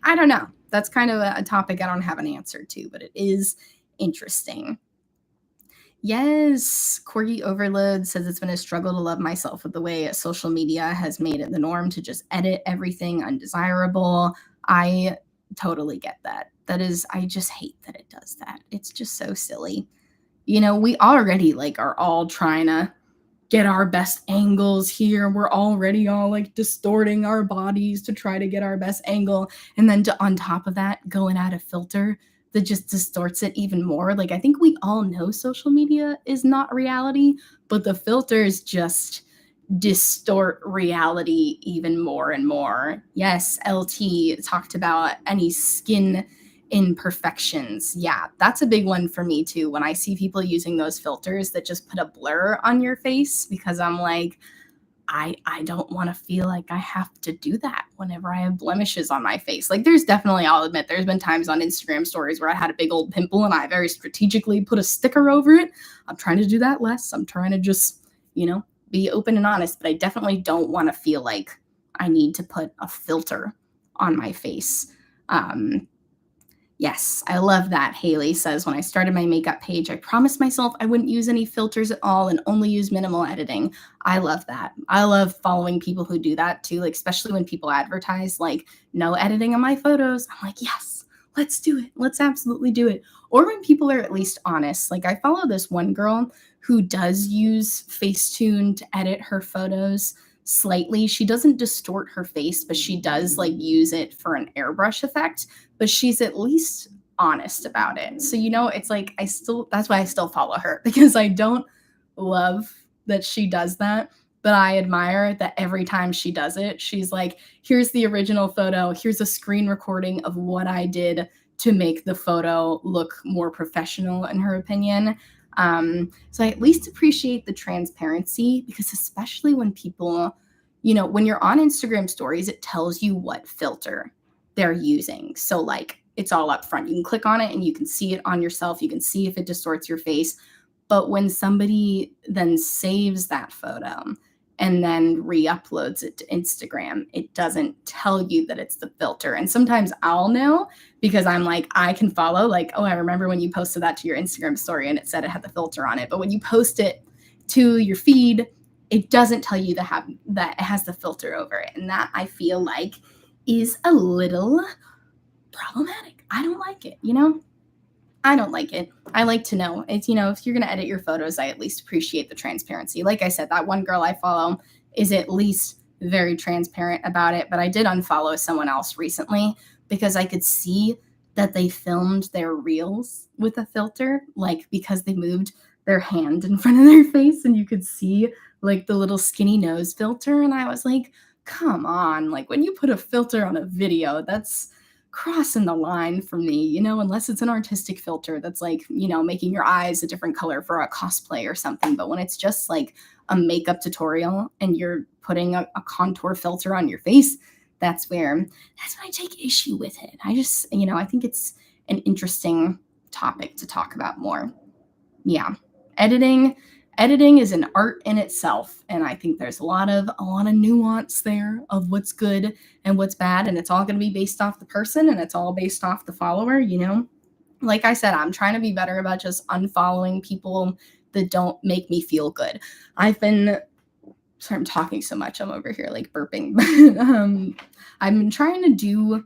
I don't know. That's kind of a topic I don't have an answer to, but it is interesting. Yes, Corgi Overload says it's been a struggle to love myself with the way social media has made it the norm to just edit everything undesirable. I totally get that. I just hate that it does that. It's just so silly. We already like are all trying to get our best angles here. We're already all like distorting our bodies to try to get our best angle. And then on top of that, going at a filter that just distorts it even more. Like, I think we all know social media is not reality, but the filters just distort reality even more and more. Yes, LT talked about any skin imperfections. Yeah, that's a big one for me too. When I see people using those filters that just put a blur on your face, because I'm like, I don't want to feel like I have to do that whenever I have blemishes on my face. Like, there's definitely, I'll admit, there's been times on Instagram stories where I had a big old pimple and I very strategically put a sticker over it. I'm trying to do that less. I'm trying to just, be open and honest, but I definitely don't want to feel like I need to put a filter on my face. Yes, I love that. Haley says, when I started my makeup page, I promised myself I wouldn't use any filters at all and only use minimal editing. I love that. I love following people who do that too, like especially when people advertise like no editing on my photos. I'm like, yes, let's do it. Let's absolutely do it. Or when people are at least honest. Like, I follow this one girl who does use Facetune to edit her photos slightly. She doesn't distort her face, but she does like use it for an airbrush effect, but she's at least honest about it. So, it's like, that's why I still follow her, because I don't love that she does that, but I admire that every time she does it, she's like, here's the original photo. Here's a screen recording of what I did to make the photo look more professional, in her opinion. So I at least appreciate the transparency, because especially when people, when you're on Instagram stories, it tells you what filter they're using. So like, it's all up front. You can click on it and you can see it on yourself. You can see if it distorts your face. But when somebody then saves that photo and then re-uploads it to Instagram, it doesn't tell you that it's the filter. And sometimes I'll know, because I'm like, I can follow, like, oh, I remember when you posted that to your Instagram story and it said it had the filter on it. But when you post it to your feed, it doesn't tell you that it has the filter over it. And that, I feel like, is a little problematic. I don't like it, I don't like it. I like to know. It's, if you're going to edit your photos, I at least appreciate the transparency. Like I said, that one girl I follow is at least very transparent about it, but I did unfollow someone else recently because I could see that they filmed their reels with a filter, like because they moved their hand in front of their face and you could see like the little skinny nose filter. And I was like, come on, like when you put a filter on a video, that's crossing the line for me, unless it's an artistic filter that's like, making your eyes a different color for a cosplay or something. But when it's just like a makeup tutorial and you're putting a contour filter on your face, that's when I take issue with it. I just, I think it's an interesting topic to talk about more. Yeah. Editing editing is an art in itself, and I think there's a lot of nuance there of what's good and what's bad, and it's all going to be based off the person, and it's all based off the follower, you know. Like I said, I'm trying to be better about just unfollowing people that don't make me feel good. I've been sorry, I'm talking so much. I'm over here like burping. I've been trying to do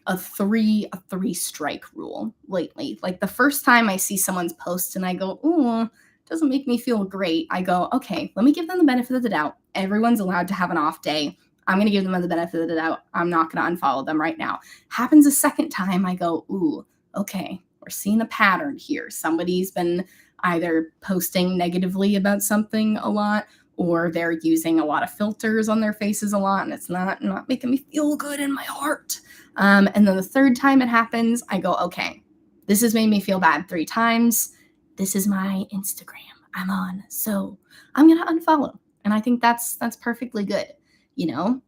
a three strike rule lately. Like the first time I see someone's post and I go, "Ooh, doesn't make me feel great." I go, "Okay, let me give them the benefit of the doubt. Everyone's allowed to have an off day. I'm going to give them the benefit of the doubt. I'm not going to unfollow them right now." Happens a second time, I go, "Ooh, okay, we're seeing a pattern here. Somebody's been either posting negatively about something a lot, or they're using a lot of filters on their faces a lot, and it's not making me feel good in my heart." And then the third time it happens, I go, "Okay, this has made me feel bad 3 times. This is my Instagram I'm on, so I'm gonna unfollow." And I think that's perfectly good, you know.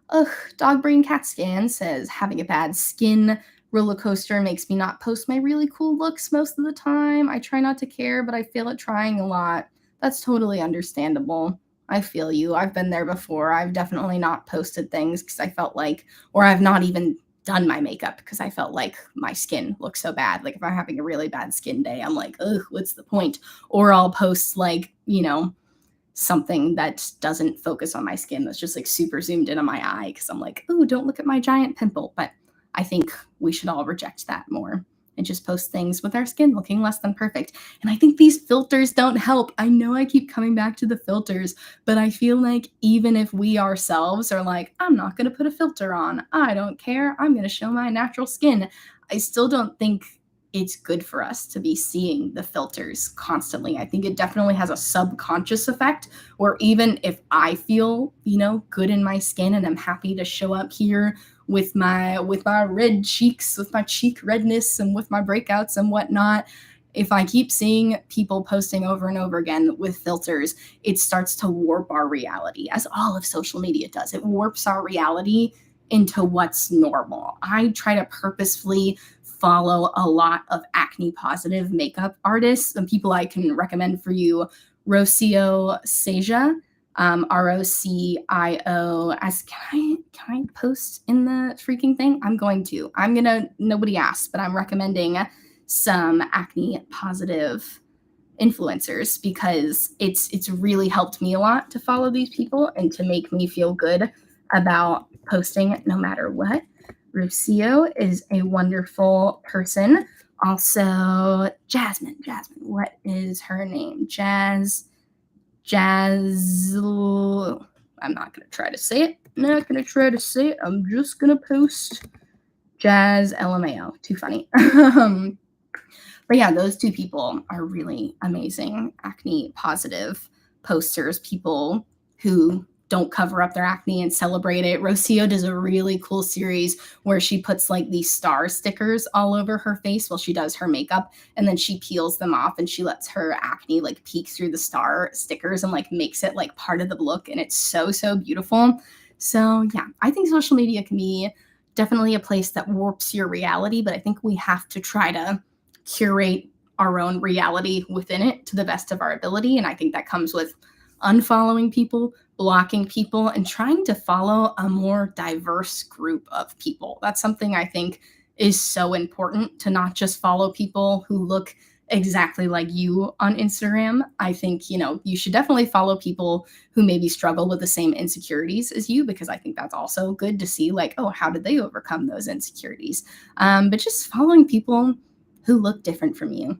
Ugh, Dog Brain Cat Scan says having a bad skin roller coaster makes me not post my really cool looks most of the time. I try not to care, but I feel it trying a lot. That's totally understandable. I feel you. I've been there before. I've definitely not posted things because I felt like, or I've not even done my makeup because I felt like my skin looks so bad. Like if I'm having a really bad skin day, I'm like, ugh, what's the point? Or I'll post like, you know, something that doesn't focus on my skin that's just like super zoomed in on my eye because I'm like, "Ooh, don't look at my giant pimple." But I think we should all reject that more and just post things with our skin looking less than perfect. And I think these filters don't help. I know I keep coming back to the filters, but I feel like even if we ourselves are like, "I'm not going to put a filter on, I don't care, I'm going to show my natural skin," I still don't think it's good for us to be seeing the filters constantly. I think it definitely has a subconscious effect where even if I feel, you know, good in my skin and I'm happy to show up here with my red cheeks, with my cheek redness and with my breakouts and whatnot, if I keep seeing people posting over and over again with filters, it starts to warp our reality, as all of social media does. It warps our reality into what's normal. I try to purposefully follow a lot of acne positive makeup artists and people I can recommend for you. Rocio Seja, Rocio. As can I post in the freaking thing? I'm going to. Nobody asked, but I'm recommending some acne positive influencers because it's really helped me a lot to follow these people and to make me feel good about posting no matter what. Rocio is a wonderful person. Also, Jasmine. What is her name? Jazz. I'm not going to try to say it. I'm just going to post Jazz LMAO. Too funny. But yeah, those two people are really amazing acne positive posters, people who don't cover up their acne and celebrate it. Rocio does a really cool series where she puts like these star stickers all over her face while she does her makeup, and then she peels them off and she lets her acne like peek through the star stickers and like makes it like part of the look, and it's so beautiful. So yeah, I think social media can be definitely a place that warps your reality, but I think we have to try to curate our own reality within it to the best of our ability. And I think that comes with unfollowing people, blocking people, and trying to follow a more diverse group of people. That's something I think is so important, to not just follow people who look exactly like you on Instagram. I think, you know, you should definitely follow people who maybe struggle with the same insecurities as you, because I think that's also good to see, like, oh, how did they overcome those insecurities? But just following people who look different from you,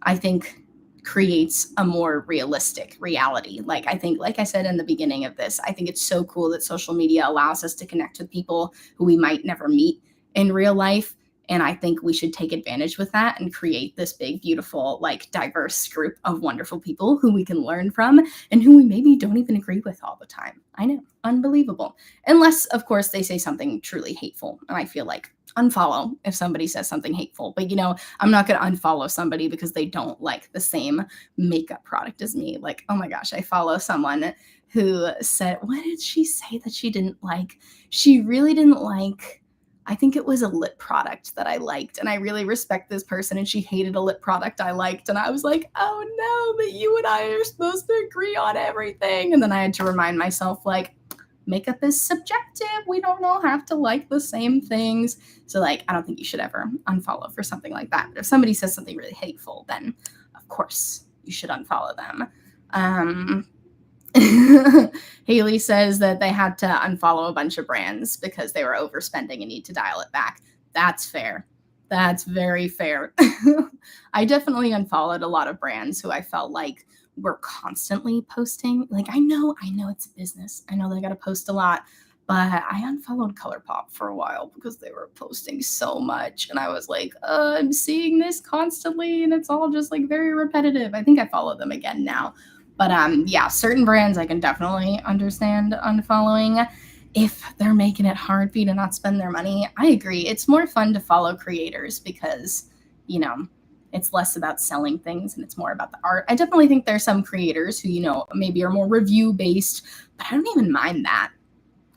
I think creates a more realistic reality. Like I think, like I said in the beginning of this, I think it's so cool that social media allows us to connect with people who we might never meet in real life. And I think we should take advantage with that and create this big, beautiful, like diverse group of wonderful people who we can learn from and who we maybe don't even agree with all the time. I know, unbelievable. Unless, of course, they say something truly hateful. And I feel like unfollow if somebody says something hateful. But, you know, I'm not going to unfollow somebody because they don't like the same makeup product as me. Like, oh my gosh, I follow someone who said, what did she say that she didn't like? She really didn't like I think it was a lip product that I liked, and I really respect this person, and she hated a lip product I liked, and I was like, oh no, but you and I are supposed to agree on everything. And then I had to remind myself, like, makeup is subjective. We don't all have to like the same things. So, like, I don't think you should ever unfollow for something like that. But if somebody says something really hateful, then of course you should unfollow them. Haley says that they had to unfollow a bunch of brands because they were overspending and need to dial it back. That's fair. That's very fair. I definitely unfollowed a lot of brands who I felt like were constantly posting. Like, I know it's a business. I know they got to post a lot, but I unfollowed ColourPop for a while because they were posting so much. And I was like, I'm seeing this constantly and it's all just like very repetitive. I think I follow them again now. But yeah, certain brands I can definitely understand unfollowing if they're making it hard for you to not spend their money. I agree. It's more fun to follow creators because, you know, it's less about selling things and it's more about the art. I definitely think there's some creators who, you know, maybe are more review based, but I don't even mind that.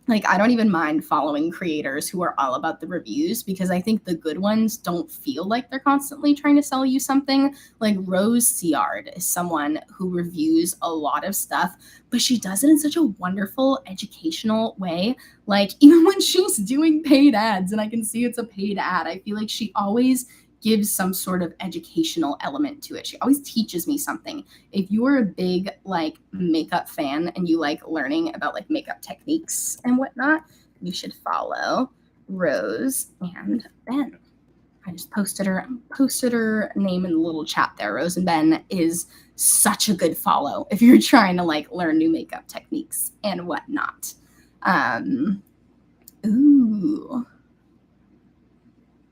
Like, I don't even mind following creators who are all about the reviews because I think the good ones don't feel like they're constantly trying to sell you something. Like Rose Ciard is someone who reviews a lot of stuff, but she does it in such a wonderful, educational way. Like, even when she's doing paid ads and I can see it's a paid ad, I feel like she always gives some sort of educational element to it. She always teaches me something. If you're a big like makeup fan and you like learning about like makeup techniques and whatnot, you should follow Rose and Ben. I just posted her name in the little chat there. Rose and Ben is such a good follow if you're trying to like learn new makeup techniques and whatnot. Ooh.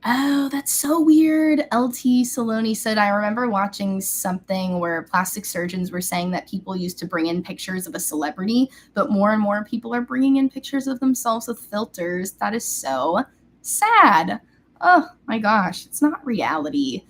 Oh, that's so weird. LT Saloni said, I remember watching something where plastic surgeons were saying that people used to bring in pictures of a celebrity, but more and more people are bringing in pictures of themselves with filters. That is so sad. Oh my gosh, it's not reality.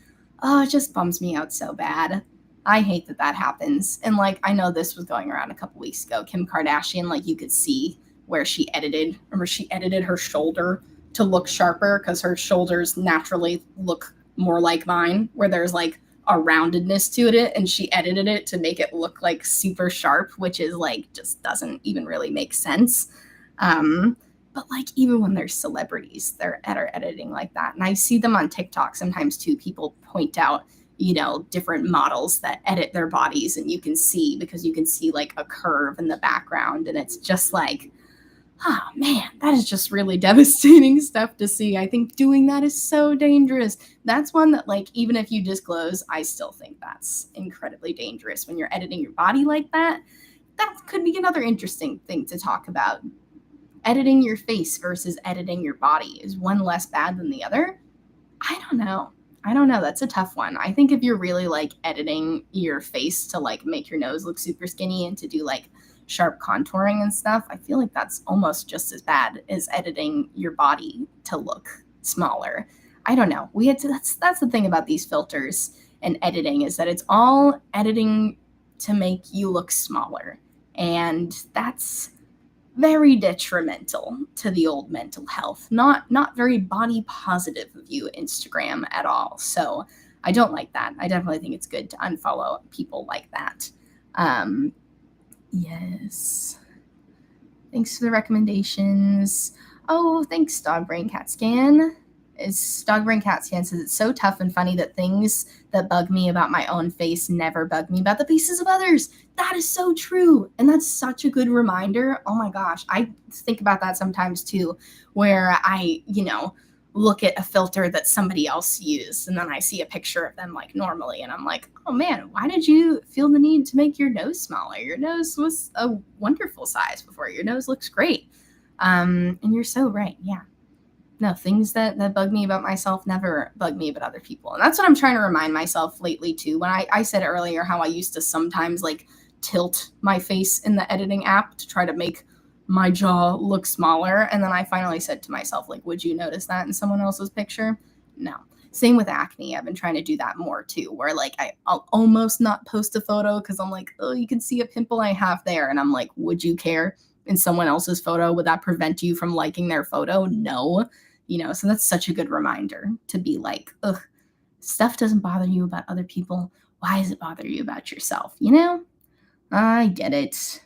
Oh, it just bums me out so bad. I hate that that happens. And like, I know this was going around a couple weeks ago. Kim Kardashian, like you could see where she edited her shoulder to look sharper because her shoulders naturally look more like mine, where there's like a roundedness to it, and she edited it to make it look like super sharp, which is like just doesn't even really make sense. But like even when there's celebrities, they're editing like that, and I see them on TikTok sometimes too. People point out, you know, different models that edit their bodies, and you can see because you can see like a curve in the background, and it's just like, oh man, that is just really devastating stuff to see. I think doing that is so dangerous. That's one that, like, even if you disclose, I still think that's incredibly dangerous when you're editing your body like that. That could be another interesting thing to talk about. Editing your face versus editing your body. Is one less bad than the other? I don't know. That's a tough one. I think if you're really like editing your face to like make your nose look super skinny and to do like sharp contouring and stuff, I feel like that's almost just as bad as editing your body to look smaller. I don't know. That's the thing about these filters and editing, is that it's all editing to make you look smaller. And that's very detrimental to the old mental health. Not very body positive of you, Instagram, at all. So I don't like that. I definitely think it's good to unfollow people like that. Yes. Thanks for the recommendations. Oh, thanks, Dog Brain Cat Scan. Dog Brain Cat Scan says, it's so tough and funny that things that bug me about my own face never bug me about the faces of others. That is so true. And that's such a good reminder. Oh my gosh. I think about that sometimes too, where I, look at a filter that somebody else used, and then I see a picture of them like normally, and I'm like, oh man, why did you feel the need to make your nose smaller? Your nose was a wonderful size before. Your nose looks great. And you're so right. Yeah. No, things that bug me about myself never bug me about other people. And that's what I'm trying to remind myself lately too. When I said earlier how I used to sometimes like tilt my face in the editing app to try to make my jaw look smaller. And then I finally said to myself, like, would you notice that in someone else's picture? No. Same with acne. I've been trying to do that more too, where like I'll almost not post a photo because I'm like, oh, you can see a pimple I have there. And I'm like, would you care in someone else's photo? Would that prevent you from liking their photo? No. So that's such a good reminder to be like, ugh, stuff doesn't bother you about other people. Why does it bother you about yourself? I get it.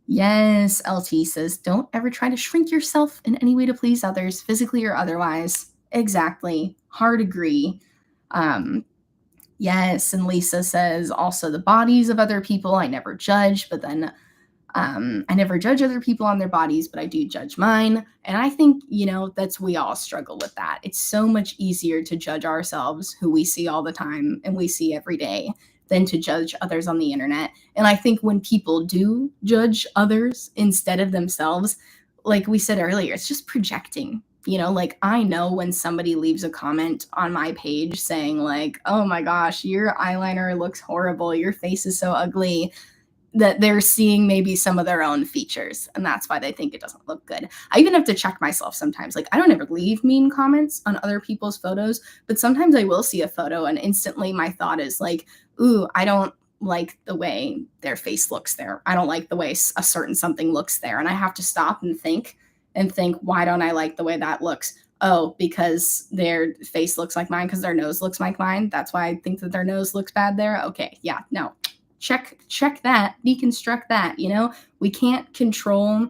Yes, LT says, don't ever try to shrink yourself in any way to please others, physically or otherwise. Exactly. Hard agree. Um, yes, and Lisa says, also the bodies of other people, I never judge, but then I never judge other people on their bodies, but I do judge mine. And I think, we all struggle with that. It's so much easier to judge ourselves, who we see all the time and we see every day, than to judge others on the internet. And I think when people do judge others instead of themselves, like we said earlier, it's just projecting. Like I know when somebody leaves a comment on my page saying, like, oh my gosh, your eyeliner looks horrible, your face is so ugly, that they're seeing maybe some of their own features, and that's why they think it doesn't look good. I even have to check myself sometimes. Like, I don't ever leave mean comments on other people's photos, but sometimes I will see a photo and instantly my thought is like, ooh, I don't like the way their face looks there. I don't like the way a certain something looks there. And I have to stop and think, why don't I like the way that looks? Oh, because their face looks like mine, because their nose looks like mine. That's why I think that their nose looks bad there. Okay, yeah, no, check that, deconstruct that. We can't control.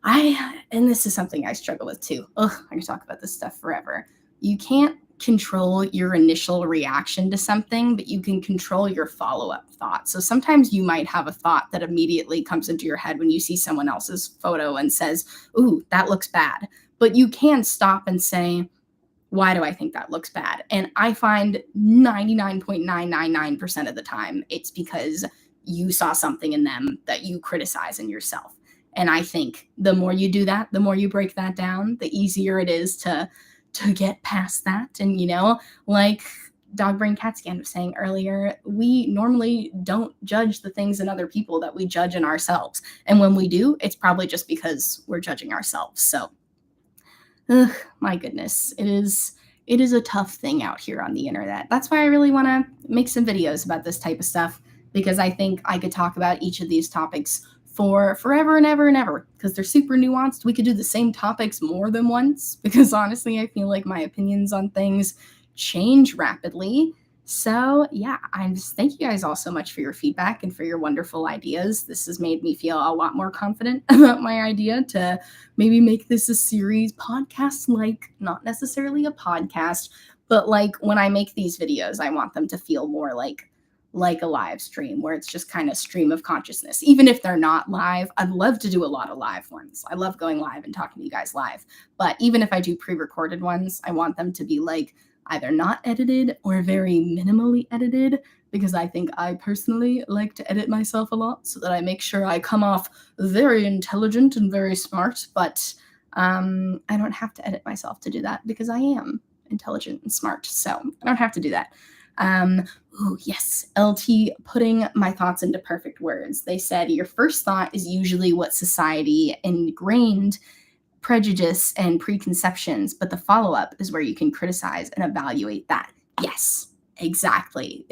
And this is something I struggle with too. Ugh, I can talk about this stuff forever. You can't control your initial reaction to something, but you can control your follow-up thought. So sometimes you might have a thought that immediately comes into your head when you see someone else's photo and says, ooh, that looks bad. But you can stop and say, why do I think that looks bad? And I find 99.999% of the time, it's because you saw something in them that you criticize in yourself. And I think the more you do that, the more you break that down, the easier it is to get past that. And, like Dog Brain Cat Scan was saying earlier, we normally don't judge the things in other people that we judge in ourselves. And when we do, it's probably just because we're judging ourselves. So, ugh, my goodness, it is a tough thing out here on the internet. That's why I really want to make some videos about this type of stuff, because I think I could talk about each of these topics for forever and ever and ever, because they're super nuanced. We could do the same topics more than once, because honestly, I feel like my opinions on things change rapidly. So yeah, I just thank you guys all so much for your feedback and for your wonderful ideas. This has made me feel a lot more confident about my idea to maybe make this a series, podcast like, not necessarily a podcast, but like when I make these videos, I want them to feel more like a live stream, where it's just kind of stream of consciousness. Even if they're not live, I'd love to do a lot of live ones. I love going live and talking to you guys live. But even if I do pre-recorded ones, I want them to be like either not edited or very minimally edited, because I think I personally like to edit myself a lot so that I make sure I come off very intelligent and very smart. But I don't have to edit myself to do that, because I am intelligent and smart. So I don't have to do that. Oh, yes, LT putting my thoughts into perfect words. They said your first thought is usually what society ingrained prejudice and preconceptions, but the follow-up is where you can criticize and evaluate that. Yes, exactly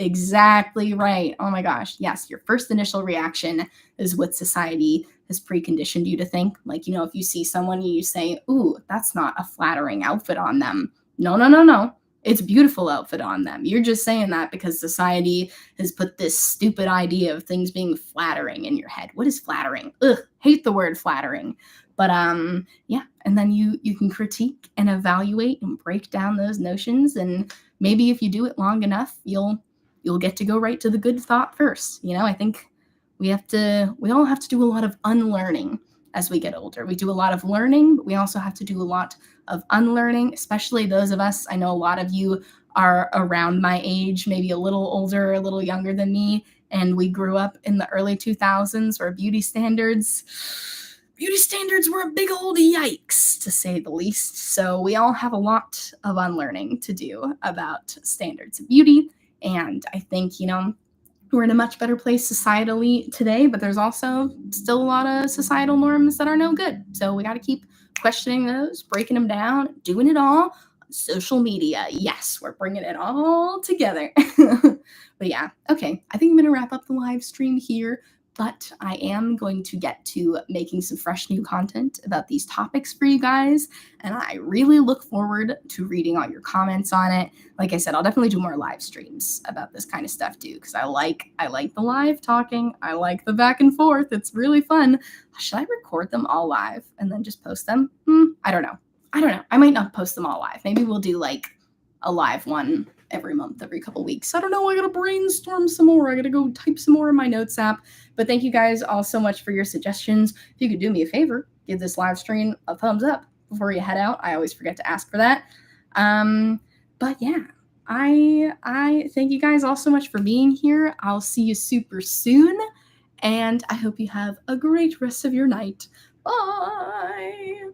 right. Oh my gosh, yes, your first initial reaction is what society has preconditioned you to think. Like, if you see someone and you say, ooh, that's not a flattering outfit on them. No. It's a beautiful outfit on them. You're just saying that because society has put this stupid idea of things being flattering in your head. What is flattering? Ugh, hate the word flattering. But yeah, and then you can critique and evaluate and break down those notions, and maybe if you do it long enough, you'll get to go right to the good thought first. I think we all have to do a lot of unlearning as we get older. We do a lot of learning, but we also have to do a lot of unlearning, especially those of us. I know a lot of you are around my age, maybe a little older, a little younger than me, and we grew up in the early 2000s where beauty standards were a big old yikes, to say the least. So we all have a lot of unlearning to do about standards of beauty. And I think, we're in a much better place societally today, but there's also still a lot of societal norms that are no good. So we got to keep questioning those, breaking them down, doing it all on social media. Yes, we're bringing it all together. But yeah, okay. I think I'm going to wrap up the live stream here. But I am going to get to making some fresh new content about these topics for you guys. And I really look forward to reading all your comments on it. Like I said, I'll definitely do more live streams about this kind of stuff too, because I like the live talking. I like the back and forth. It's really fun. Should I record them all live and then just post them? I don't know. I might not post them all live. Maybe we'll do like a live one every month, every couple weeks. I don't know. I gotta brainstorm some more. I gotta go type some more in my notes app. But thank you guys all so much for your suggestions. If you could do me a favor, give this live stream a thumbs up before you head out. I always forget to ask for that. But yeah, I thank you guys all so much for being here. I'll see you super soon, and I hope you have a great rest of your night. Bye.